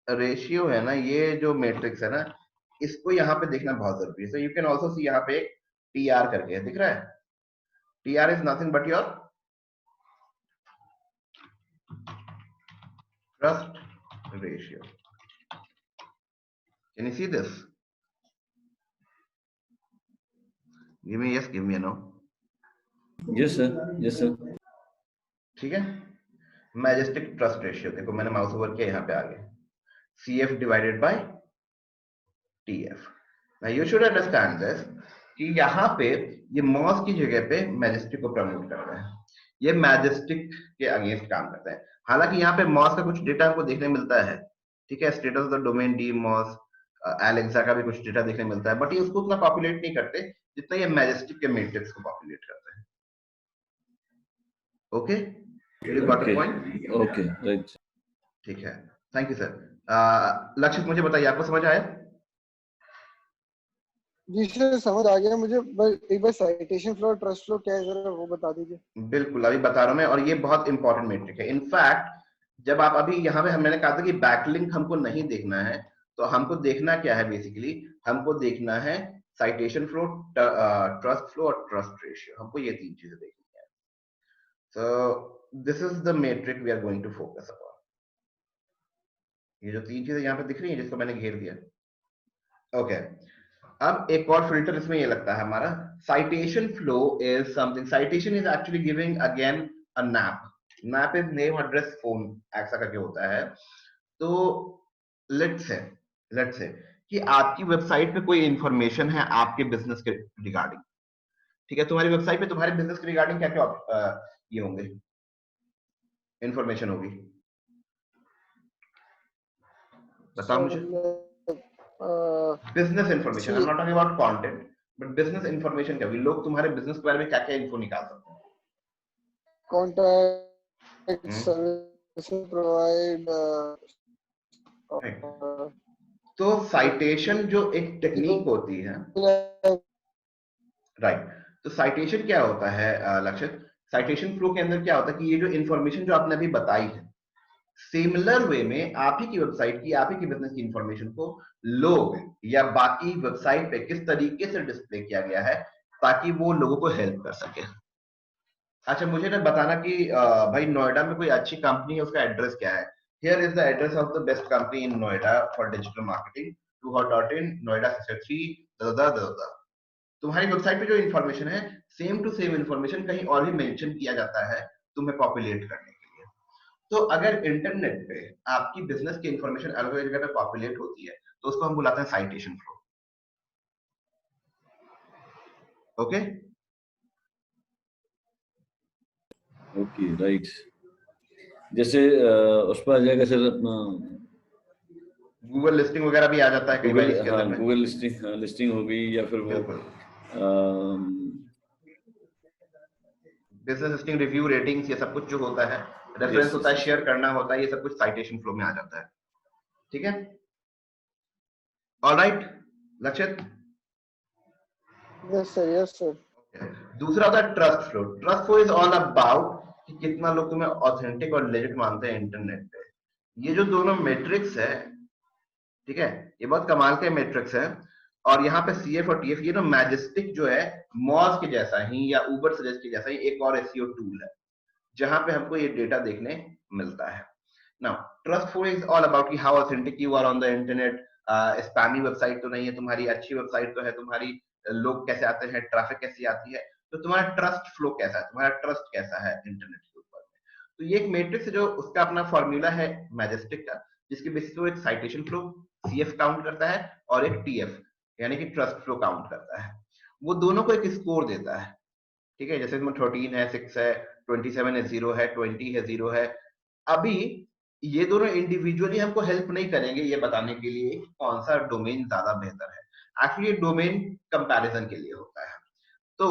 रेशियो है ना, ये जो मैट्रिक्स है ना, इसको यहाँ पे देखना बहुत जरूरी है। सो यू कैन ऑल्सो सी यहाँ पे एक टीआर करके दिख रहा है। TR is nothing but your trust ratio. Can you see this? Give me yes, give me know. Yes sir, yes sir. ठीक है, मैजेस्टिक ट्रस्ट रेशियो, देखो मैंने माउस ओवर किया, यहाँ पे आ गया, CF divided by TF। Now you should understand this कि यहाँ पे ये मॉस की जगह पे मैजेस्टिक को प्रमोट कर रहे हैं, ये मैजेस्टिक के अगेंस्ट काम करते हैं। हालांकि यहाँ पे मॉस का कुछ डेटा हमको देखने मिलता है, ठीक है, status of the domain D Moz, Alexa का भी कुछ डेटा देखने मिलता है, बट ये उसको उतना पॉपुलेट नहीं करते जितना ये मैजेस्टिक के मैट्रिक्स को पॉपुलेट करते हैं। Okay, you got the point? Okay, right. ठीक है, थैंक यू सर। लक्षित मुझे बताइए, आपको समझ आया? जी सर समझ आ गया मुझे, बस एक बार साइटेशन फ्लो और ट्रस्ट फ्लो क्या है जरा वो बता दीजिए। बिल्कुल, अभी बता रहा हूं मैं, और ये बहुत इंपॉर्टेंट मैट्रिक है। इनफैक्ट जब आप अभी यहाँ पे मैंने कहा था कि बैकलिंक हमको नहीं देखना है, तो हमको देखना क्या है, बेसिकली हमको देखना है साइटेशन फ्लो, ट्रस्ट फ्लो और ट्रस्ट रेशियो, हमको ये 3 चीजें देखनी है। So this is the metric we are going to focus upon. ये जो 3 चीजें यहाँ पे दिख रही है जिसको मैंने घेर दिया, ओके। अब एक और फिल्टर इसमें ये लगता है हमारा, citation flow is something, citation is actually giving again a nap is name address phone, ऐसा करके होता है। तो लेट्स से कि आपकी वेबसाइट पे कोई इंफॉर्मेशन है आपके बिजनेस के रिगार्डिंग, ठीक है? तुम्हारी वेबसाइट पे तुम्हारे बिजनेस के रिगार्डिंग क्या क्या ये होंगे, इंफॉर्मेशन होगी, बताओ सर मुझे। मतलब business information, I am not talking about content, but business information क्या होगी? लोग तुम्हारे बिजनेस के बारे में क्या क्या इन्फो निकाल सकते हैं? कॉन्टैक्ट हम्म, सर्विस प्रोवाइड right. तो साइटेशन जो एक टेक्निक होती है, राइट, तो साइटेशन क्या होता है लक्षित? साइटेशन फ्लो के अंदर क्या होता है कि ये जो इंफॉर्मेशन जो आपने अभी बताई है, सिमिलर वे में आप ही की वेबसाइट की, आप ही की बिजनेस की इंफॉर्मेशन को लोग या बाकी वेबसाइट पे किस तरीके से डिस्प्ले किया गया है ताकि वो लोगों को हेल्प कर सके। अच्छा, मुझे ना बताना कि भाई नोएडा में कोई अच्छी कंपनी है, उसका एड्रेस क्या है? Here is the address of the best company in Noida for digital marketing, .in Noida sector 3 तुम्हारी वेबसाइट पे जो इन्फॉर्मेशन है, सेम टू सेम इन्फॉर्मेशन कहीं और भी मेंशन किया जाता है तुम्हें पॉपुलेट करने के लिए। तो अगर इंटरनेट पे आपकी बिजनेस की इंफॉर्मेशन अलग अलग जगह पे पॉपुलेट होती है तो उसको हम बुलाते हैं citation flow. Okay, okay right. जैसे उस पर आ जाएगा सर अपना गूगल लिस्टिंग वगैरह भी आ जाता है कई बार गूगल, इसके हाँ अंदर में। गूगल लिस्टिंग हो गई, या फिर वो बिल्कुल, बिजनेस लिस्टिंग, रिव्यू, रेटिंग्स, ये सब कुछ जो होता है, रेफरेंस यस होता है, शेयर करना होता है, ये सब कुछ साइटेशन फ्लो में आ जाता है। ठीक है, ऑलराइट लक्षित। Yes sir. दूसरा होता है trust flow. Trust flow is all about कि कितना लोग तुम्हें ऑथेंटिक और लेजिट मानते हैं इंटरनेट पे। ये जो दोनों मैट्रिक्स है, ठीक है, ये बहुत कमाल के मैट्रिक्स है। और यहाँ पे सीएफ और टीएफ, ये ना मैजेस्टिक जो है मॉज के जैसा ही या उबर सजेस्ट के जैसा ही एक और एसईओ टूल है जहां पे हमको ये डेटा देखने मिलता है। Now trust flow is all about कि how authentic you are on the internet. Spammy website तो नहीं है तुम्हारी, अच्छी वेबसाइट तो है तुम्हारी, लोग कैसे आते हैं, ट्रैफिक कैसी आती है, तो तुम्हारा ट्रस्ट फ्लो कैसा है, तुम्हारा ट्रस्ट कैसा है इंटरनेट के ऊपर। तो ये एक मैट्रिक्स है जो उसका अपना फॉर्मूला है मैजेस्टिक का, जिसके बेसिस पे एक साइटेशन फ्लो सीएफ काउंट करता है और एक टीएफ यानी कि ट्रस्ट फ्लो काउंट करता है। वो दोनों को एक स्कोर देता है, ठीक है? जैसे इसमें 13 है, 6 है, 27 है, 0 है, 20 है, 0 है। अभी ये दोनों इंडिविजुअली हमको हेल्प नहीं करेंगे ये बताने के लिए कि कौन सा डोमेन ज्यादा बेहतर है। एक्चुअली ये डोमेन कंपैरिजन के लिए होता है। तो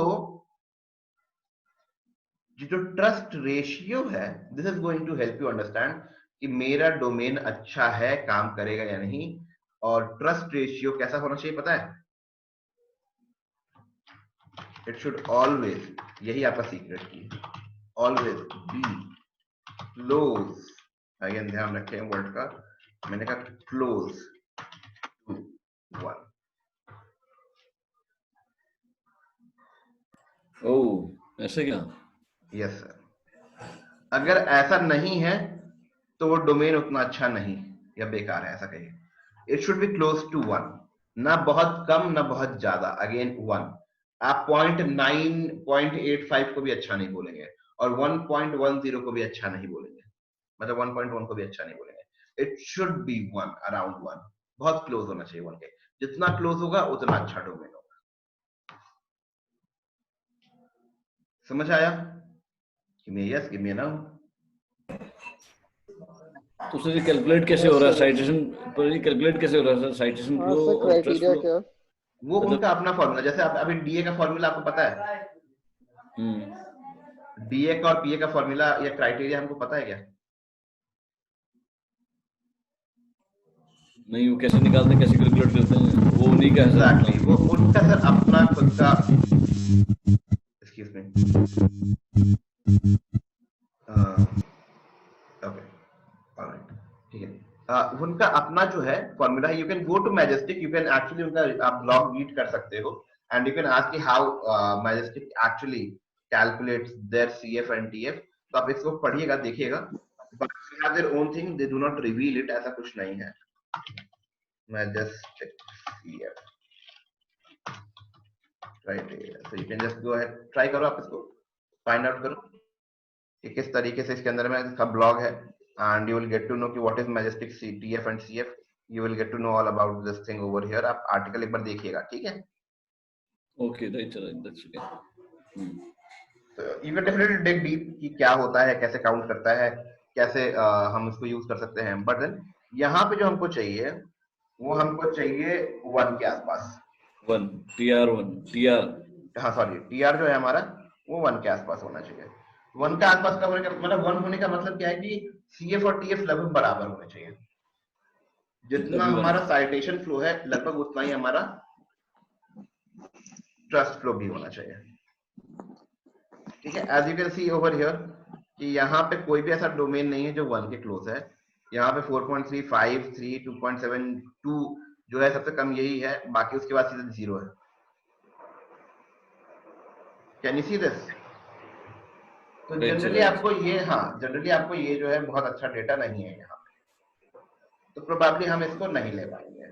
जो ट्रस्ट रेशियो है, this is going to help you understand कि मेरा डोमेन अच्छा है, काम करेगा या नहीं। और ट्रस्ट रेशियो कैसा होना चाहिए पता है? इट शुड ऑलवेज, यही आपका सीक्रेट की, ऑलवेज बी क्लोज। अगेन ध्यान रखें वर्ड का, मैंने कहा क्लोज टू 1। ओह ऐसे क्या? यस सर, अगर ऐसा नहीं है तो वो डोमेन उतना अच्छा नहीं या बेकार है, ऐसा कहिए। It should be close to 1, ना बहुत कम ना बहुत ज्यादा। अगेन 1, आप 0.9 0.85 को भी अच्छा नहीं बोलेंगे और 1.10 को भी अच्छा नहीं बोलेंगे, मतलब 1.1 को भी अच्छा नहीं बोलेंगे। इट शुड बी 1, अराउंड 1, बहुत क्लोज होना चाहिए 1 के। जितना क्लोज होगा उतना अच्छा डोमेन होगा। समझ आया? Give me yes, give me know. तो सर ये कैलकुलेट कैसे हो रहा है साइटेशन पर, ये कैलकुलेट कैसे हो रहा है सर साइटेशन हाँ फ्लो सर, और ट्रस्ट क्राइटेरिया फ्लो? क्या? वो उनका अपना फॉर्मूला, जैसे आप अभी डीए का फॉर्मूला आपको पता है? डीए का और पीए का फॉर्मूला या क्राइटेरिया हमको पता है क्या? नहीं, वो कैसे निकालते हैं, कैसे कैलकुलेट करते हैं, वो उन्हीं का है सर एग्जैक्टली, अपना। वो उनका सर अपना खुद का, एक्सक्यूज मी, ओके, ऑलराइट, ठीक है। उनका अपना जो है फॉर्मूला है। You can go to Majestic, you can actually उनका आप ब्लॉग रीड कर सकते हो and you can ask how Majestic actually calculates their CF and TF. तो आप इसको पढ़िएगा, देखिएगा, but they have their own thing, they do not reveal it, ऐसा कुछ नहीं है। Majestic CF criteria, so you can just go ahead, try करो, आप इसको फाइंड आउट करो कि किस तरीके से इसके अंदर में इसका ब्लॉग है and you will get to know कि व्हाट इज मैजेस्टिक TF एंड CF। you will get to know all about this thing over here. आप आर्टिकल एक बार देखिएगा, ठीक है? Okay, right, that's okay. So you can definitely dig deep कि क्या होता है, कैसे काउंट करता है, कैसे हम इसको यूज कर सकते हैं. बट देन यहाँ पे जो हमको चाहिए वो हमको चाहिए 1 के आसपास. 1 TR1 हाँ सॉरी, TR जो है हमारा वो 1 के आसपास होना चाहिए. 1 के आसपास का होने का मतलब 1 होने का मतलब क्या है कि CF और TF लगभग बराबर होने चाहिए. जितना हमारा साइटेशन फ्लो है लगभग उतना ही हमारा ट्रस्ट फ्लो भी होना चाहिए. ठीक है, as you can see over here कि यहाँ पे कोई भी ऐसा डोमेन नहीं है जो 1 के क्लोज है. यहाँ पे 4.3, 5, 3, 2.7, 2 जो है सबसे कम यही है, बाकी उसके बाद सीधे 0 है. Can you see this? तो जनरली आपको ये, हाँ जनरली आपको ये जो है बहुत अच्छा डेटा नहीं है यहाँ पे, तो प्रोबेबली हम इसको नहीं ले पाएंगे.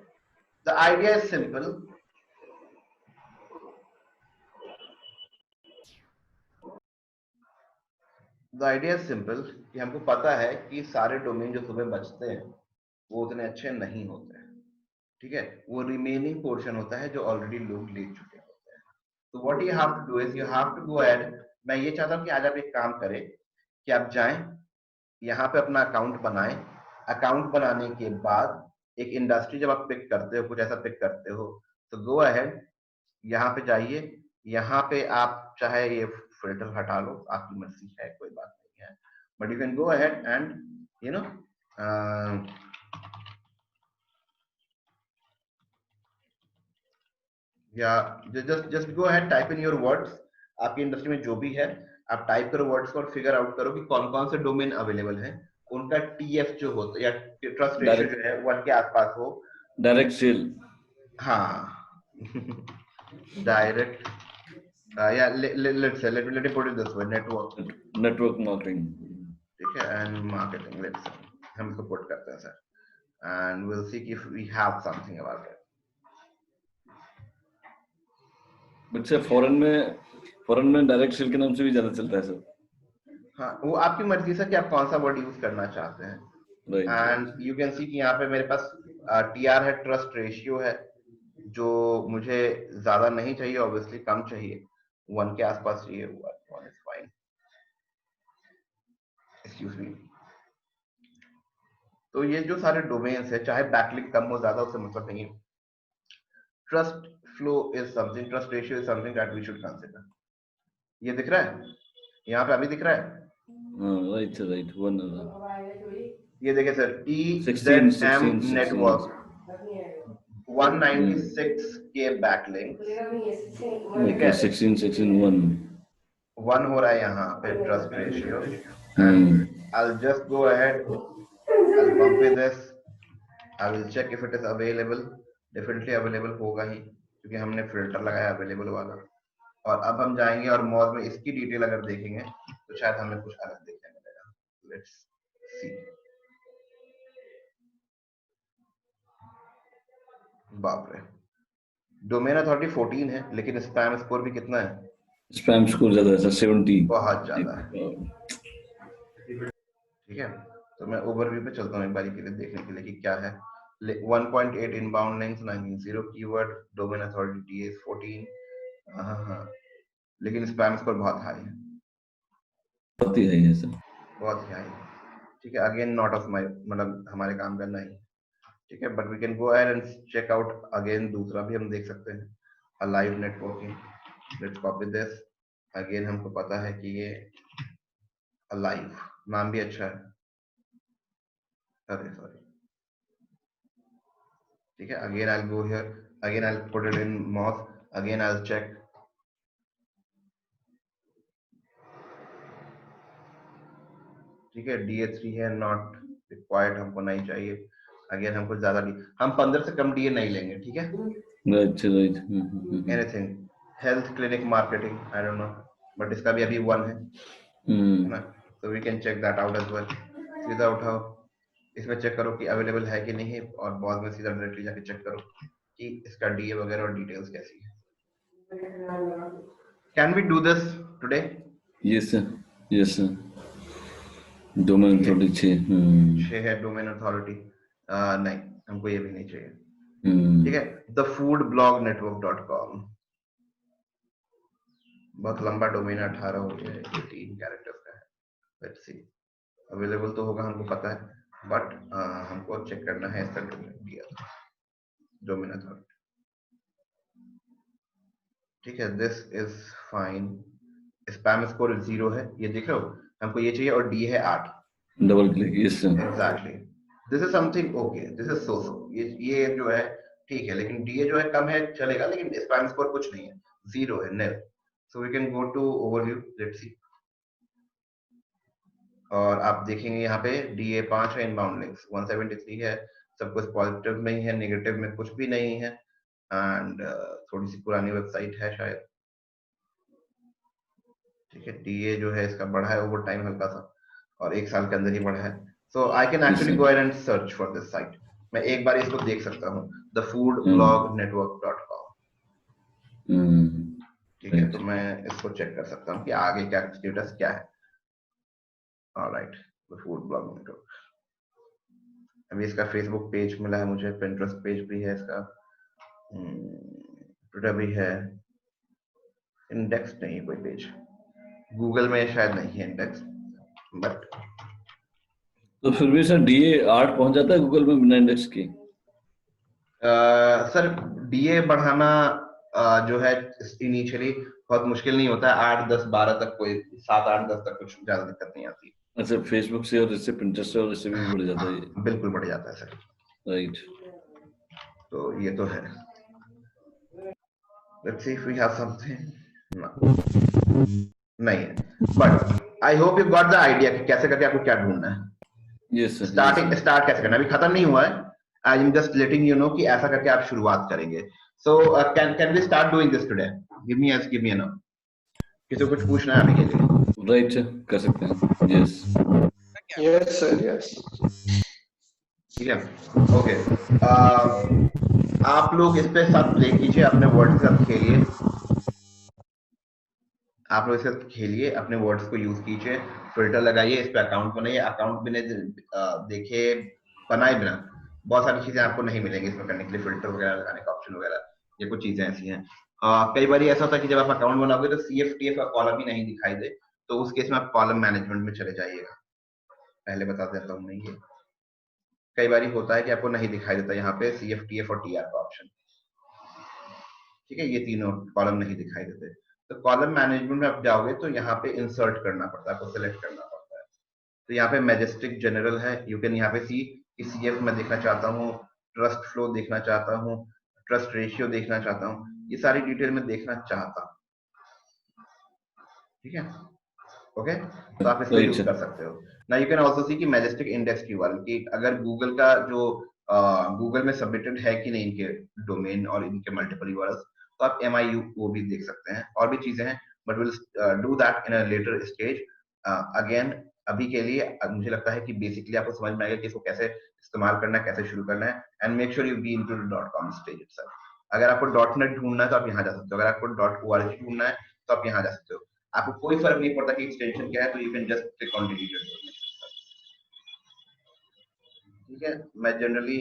The idea is simple. The idea is simple कि हमको पता है कि सारे डोमेन जो सुबह बचते हैं वो उतने अच्छे नहीं होते हैं. ठीक है, वो रिमेनिंग पोर्शन होता है जो ऑलरेडी लोग ले चुके होते हैं. तो what you have to do is you have to go ahead. मैं ये चाहता हूँ कि आज आप एक काम करें कि आप जाएं यहाँ पे अपना अकाउंट बनाएं. अकाउंट बनाने के बाद एक इंडस्ट्री जब आप पिक करते हो, कुछ ऐसा पिक करते हो, तो गो अहेड यहाँ पे जाइए. यहाँ पे आप चाहे ये फिल्टर हटा लो, आपकी मर्जी है, कोई बात नहीं है. But you can go ahead and you know या just go ahead, type in your words. आपकी इंडस्ट्री में जो भी है आप टाइप करो वर्ड्स को और फिगर आउट करो कि कौन कौन से डोमेन अवेलेबल है, उनका TF जो होता है या ट्रस्ट रेशियो जो है 1 के आसपास हो. डायरेक्ट सेल, हाँ डायरेक्ट या let's say late me put it this way, network marketing. ठीक है, एंड मार्केटिंग. लेट्स हम इसको पुट करते हैं sir, and will see if we have something about it. बच्चे फॉरेन में डायरेक्ट सेल के नाम से भी ज्यादा चलता है सर. हाँ, वो आपकी मर्जी से कि आप कौन सा वर्ड यूज करना चाहते हैं. एंड यू कैन सी कि यहाँ पे मेरे पास TR है, ट्रस्ट रेशियो है, जो मुझे ज्यादा नहीं चाहिए, ऑब्वियसली कम चाहिए, 1 के आसपास चाहिए. 1 इज फाइन. Excuse me. तो ये जो सारे डोमेन्स है, चाहे बैकलिंक कम हो ज्यादा उससे मतलब नहीं है. Trust flow is something, trust ratio is something that we should consider. ये दिख रहा है यहाँ पे, अभी दिख रहा है. राइट. 1 ये देखिए सर, TZM नेटवर्क 196 के बैकलिंक. ओके, 16 1 हो रहा है यहाँ पे trust ratio. I'll just go ahead, I'll bump with this, I will check if it is available. Definitely available होगा ही, क्योंकि हमने फिल्टर लगाया अवेलेबल वाला. और अब हम जाएंगे और मॉज में इसकी डिटेल अगर देखेंगे तो शायद हमें कुछ अलग देखने मिलेगा. Let's see. बाप रे, डोमेन अथॉरिटी 14 है, लेकिन स्पैम स्कोर भी कितना है? स्पैम स्कोर ज्यादा है, 70. बहुत ज्यादा है. ठीक है, तो मैं ओवरव्यू पे चलता हूँ एक बारी के लिए देखने के लिए कि क्या है. 1.8 inbound links, 9.0 keyword, domain authority DA 14. हाँ, लेकिन स्पैम स्कोर बहुत हाई है. बहुत ही हाई है सर, बहुत ही हाई. ठीक है, अगेन नॉट ऑफ माय, मतलब हमारे काम का नहीं. ठीक है, but we can go ahead and check out again. दूसरा भी हम देख सकते हैं, alive networking. Let's copy this. Again हमको पता है कि ये अलाइव नाम भी अच्छा है. अरे सॉरी. ठीक है, again I will go here, again I will put it in Moz, again I will check. ठीक है, DA3 है, नॉट रिक्वायर्ड, हमको नहीं चाहिए. अगेन हमको ज्यादा हम 15 से कम DA नहीं लेंगे. ठीक है, right. Anything health clinic marketing, I don't know, but इसका भी अभी 1 है ना, तो we can check that out as well. सीधा उठाओ, इसमें चेक करो कि अवेलेबल है कि नहीं है, और बहुत में सीधा डायरेक्टली जाके चेक करो कि इसका DA वगैरह और डिटेल्स कैसी है. Can we do this today? Yes sir. Domain authority 6 है. डोमेन अथॉरिटी नहीं, हमको ये भी नहीं चाहिए, ठीक है। thefoodblognetwork.com, बहुत लंबा डोमेन 18 हो गया है, ये 3 कैरेक्टर्स का है। लेट्स सी, अवेलेबल तो होगा हमको पता है, बट हमको चेक करना है इसका डोमेन अथॉरिटी, ठीक है। This is fine, spam score 0 है, ये देख रहे हो, हमको ये चाहिए, और डी है 8, double click, yes exactly. This is something okay, this is so ये जो है ठीक है, लेकिन डी जो है कम है चलेगा, लेकिन स्पैम स्कोर कुछ नहीं है, 0 है, nil। So we can go to overview, let's see, और आप देखेंगे यहाँ पे DA 5 है, इनबाउंड लिंक्स 173 है, सब कुछ पॉजिटिव में ही है, नेगेटिव में कुछ भी नहीं है, एंड थोड़ी सी पुरानी वेबसाइट है शायद, ठीक है। DA जो है इसका बढ़ा है ओवर टाइम हल्का सा, और 1 साल के अंदर ही बढ़ा है। So I can actually go and search for this site, मैं एक बार इसको देख सकता हूँ, thefoodblognetwork.com, ठीक है। तो मैं इसको चेक कर सकता हूँ कि आगे क्या स्टेटस क्या है। ऑलराइट, thefoodblog network, अभी इसका फेसबुक पेज मिला है मुझे, पिंटरेस्ट पेज भी है इसका, ट्विटर भी है, इंडेक्स नहीं है कोई पेज, गूगल में शायद नहीं है इंडेक्स, बट तो फिर भी सर DA 8 पहुंच जाता है गूगल में बिना इंडेक्स के? सर DA बढ़ाना जो है इनिशियली बहुत मुश्किल नहीं होता है, 8, 10, 12 तक, कोई 7, 8, 10 तक कुछ ज्यादा दिक्कत नहीं आती। अच्छा, फेसबुक से और इससे पिंटरेस्ट और इससे भी बढ़ जाता है ये? बिल्कुल बढ़ जाता है सर, राइट। तो ये तो है। Let's see if we have something, नहीं है, but I hope you got the idea कि कैसे करके आपको क्या ढूंढना है। यस सर, स्टार्ट कैसे करना, अभी खत्म नहीं हुआ है, I am just letting you know कि ऐसा करके आप शुरुआत करेंगे। So can we start doing this today? Give me a no, किसी को कुछ पूछना है अभी के लिए? राइट, कर सकते हैं, यस यस सर, यस। ठीक है, ओके। आप लोग इस पे साथ प्ले कीजिए, अपने वर्ड्स के साथ खेलिए, आप लोग इसके साथ खेलिए, अपने वर्ड्स को यूज कीजिए, फिल्टर लगाइए, इस पे अकाउंट बनाइए, अकाउंट बिना देखे बनाए बिना बहुत सारी चीजें आपको नहीं मिलेंगी इसमें करने के लिए, फिल्टर वगैरह लगाने का ऑप्शन वगैरह, ये कुछ चीजें ऐसी हैं। कई बार ऐसा होता है कि जब आप अकाउंट बनाओगे तो CFTF का कॉलम ही नहीं दिखाई दे, तो उस केस में आप कॉलम मैनेजमेंट में चले जाइएगा, पहले बता देता हूँ मैं, ये कई बार होता है कि आपको नहीं दिखाई देता यहाँ पे CFTF और TR का ऑप्शन, ठीक है, ये तीनों कॉलम नहीं दिखाई देते। तो कॉलम मैनेजमेंट में आप जाओगे तो यहाँ पे इंसर्ट करना पड़ता है, आपको सिलेक्ट करना पड़ता है। तो यहाँ पे मैजेस्टिक जनरल है, यू कैन यहाँ पे सी कि CF में देखना चाहता हूँ, ट्रस्ट फ्लो देखना चाहता हूँ, ट्रस्ट रेशियो देखना चाहता हूँ, ये सारी डिटेल में देखना चाहता हूँ, ठीक है, ओके। तो आप इसको यूज कर सकते हो ना। यू कैन ऑल्सो सी कि मैजेस्टिक इंडेक्स कीवर्ड, कि अगर गूगल का जो गूगल में सबमिटेड है कि नहीं इनके डोमेन और इनके मल्टीपल यूआरएल्स, तो आप MIU वो भी देख सकते हैं, और भी चीजें हैं, but will do that in a later stage. Again अभी के लिए मुझे लगता है कि बेसिकली आपको समझ में आएगा कि इसको कैसे इस्तेमाल करना है, कैसे शुरू करना है, and make sure you be into the .com stage itself. अगर आपको .net ढूंढना है तो आप यहाँ जा सकते हो, अगर आपको .org ढूंढना है तो आप यहाँ जा सकते हो, आपको कोई फर्क नहीं पड़ता कि एक्सटेंशन क्या है, तो you can just click on delete, ठीक है। मैं जनरली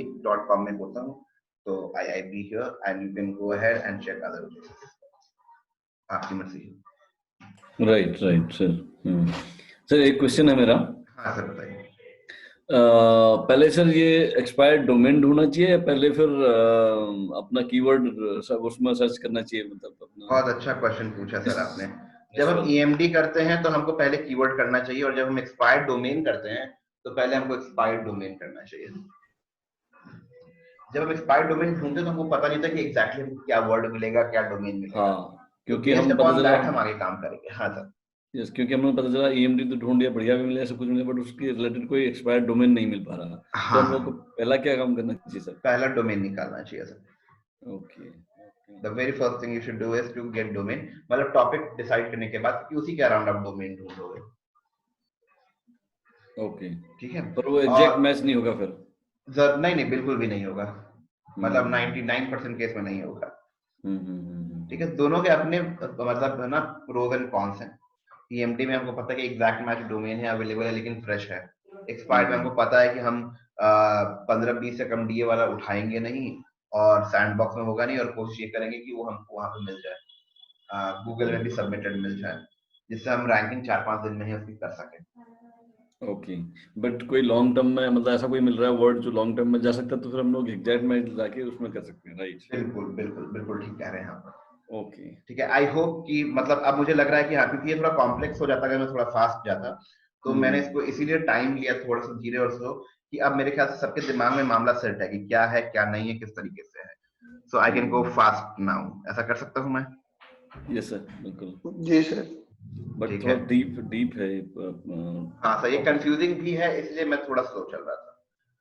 .com में बोलता हूँ, तो I be here and you can go ahead and check other places, आपकी मर्जी है। Right sir. सर एक क्वेश्चन है मेरा। हाँ सर बताइए। पहले सर ये एक्सपायर्ड डोमेन ढूंढना चाहिए, पहले फिर अपना कीवर्ड सब उसमें सर्च करना चाहिए, मतलब अपना? बहुत अच्छा क्वेश्चन पूछा सर आपने। जब हम EMD करते हैं तो हमको पहले कीवर्ड करना चाहिए, और जब हम एक्सपायर्ड डोमेन करते हैं तो पहले हमको एक्सपायर्ड डोमेन करना चाहिए। जब हम एक्सपायर्ड डोमेन ढूंढते तो हमको पता नहीं था कि एग्जैक्टली क्या वर्ड मिलेगा, क्या डोमेन मिलेगा। हाँ, क्योंकि हम आगे काम करेंगे। हाँ सर, यस, क्योंकि हमें पता चला EMD तो ढूंढ लिया, बढ़िया भी मिला, सब कुछ मिला, बट उसके रिलेटेड कोई एक्सपायर्ड डोमेन नहीं मिल पा रहा। हाँ, तो हम लोग को पहला क्या काम करना चाहिए सर? पहला डोमेन निकालना चाहिए sir. Okay, The very first thing you should do is to get domain, मतलब टॉपिक डिसाइड करने के बाद कि उसी के अराउंड आप डोमेन ढूंढोगे। ओके, ठीक है, पर वो एग्जैक्ट मैच नहीं होगा फिर? नहीं बिल्कुल भी नहीं होगा, मतलब 99% केस में नहीं होगा। ठीक है, दोनों के अपने मतलब है ना, प्रोज एंड कॉन्स हैं। EMD में हमको पता है कि एग्जैक्ट मैच डोमेन है, अवेलेबल है, लेकिन फ्रेश है। एक्सपायर्ड में हमको पता है कि हम 15-20 से कम डीए वाला उठाएंगे नहीं, और सैंडबॉक्स में होगा नहीं, और कोशिश ये करेंगे कि वो हमको वहां पे मिल जाए, गूगल में भी सबमिटेड मिल जाए, जिससे हम रैंकिंग 4-5 दिन में ही उसकी कर सकें। ओके, बट कोई लॉन्ग टर्म में मतलब ऐसा कोई मिल रहा है वर्ड जो लॉन्ग टर्म में जा सकता है, तो फिर हम लोग एग्जैक्ट में जाके उसमें कर सकते हैं, राइट? बिल्कुल बिल्कुल बिल्कुल ठीक कह रहे हैं आप। ओके, ठीक है, आई होप कि मतलब अब मुझे लग रहा है कि हाँ, क्योंकि ये थोड़ा कॉम्प्लेक्स हो जाता है, अगर मैं थोड़ा फास्ट जाता तो मैंने इसको इसीलिए टाइम लिया थोड़ा सा धीरे और स्लो, कि अब मेरे ख्याल से सबके दिमाग में मामला सेट है कि क्या है क्या नहीं है, किस तरीके से है। So I can go fast now, ऐसा कर सकता हूँ मैं? यस सर, बिल्कुल जी सर। बट ठीक थोड़ा है। डीप है। हाँ सर, ये कंफ्यूजिंग भी है, इसलिए मैं थोड़ा स्लो चल रहा था,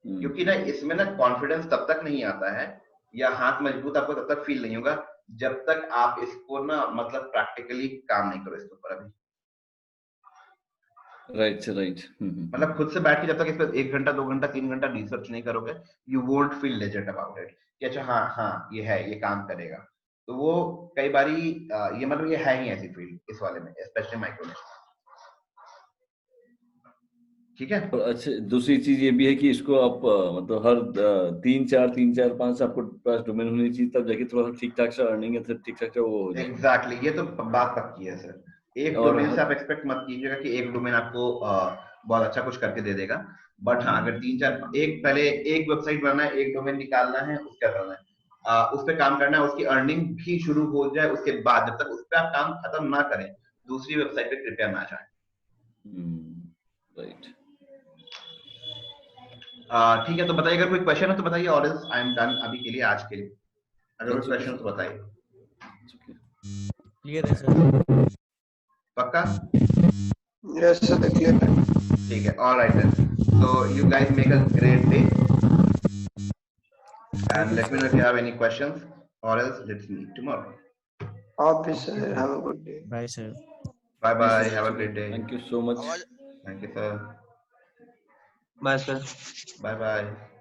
क्योंकि ना इसमें ना कॉन्फिडेंस तब तक नहीं आता है, या हाथ मजबूत आपको तब तक फील नहीं होगा जब तक आप इसको ना मतलब प्रैक्टिकली काम नहीं करो इसके ऊपर अभी। राइट से राइट, मतलब खुद से बैठ के जब तक इस पर 1 घंटा 2 घंटा 3 घंटा रिसर्च नहीं करोगे, you won't feel legend about it कि अच्छा हाँ हाँ ये है, ये काम करेगा। तो वो कई बारी ये मतलब ये है ही ऐसी फील्ड इस वाले में, स्पेशली माइक्रोनेट। ठीक है। और अच्छा, दूसरी चीज ये भी है कि इसको आप मतलब हर 3-4 आपको पास डोमेन होनी चाहिए, तब जाके थोड़ा सा ठीक ठाक सा अर्निंग है, ठीक ठाक सा वो हो जाए। एग्जैक्टली, ये तो बात पक्की है सर। एक और डोमेन से आप एक्सपेक्ट मत कीजिएगा कि एक डोमेन आपको बहुत अच्छा कुछ करके दे देगा, बट हाँ अगर 3-4 एक पहले एक वेबसाइट बनाना है, एक डोमेन निकालना है, उसका करना है, उस पर काम करना है, उसकी अर्निंग भी शुरू हो जाए, उसके बाद जब तक उस पर आप काम खत्म ना करें दूसरी वेबसाइट पे कृपया ना जाए। राइट, ठीक है, तो बताइए अगर कोई क्वेश्चन है तो बताइए, और एल्स आई एम डन अभी के लिए, आज के लिए। अगर कोई क्वेश्चन तो बताइए। क्लियर है सर? पक्का? यस सर, क्लियर है। ठीक है, alright then, so you guys make a great day and let me know if you have any questions, or else let's meet tomorrow. आप भी sir, have a good day. Bye sir. Bye bye, have a great day. Thank you so much. आवाज Thank you sir. Bye sir. Bye bye.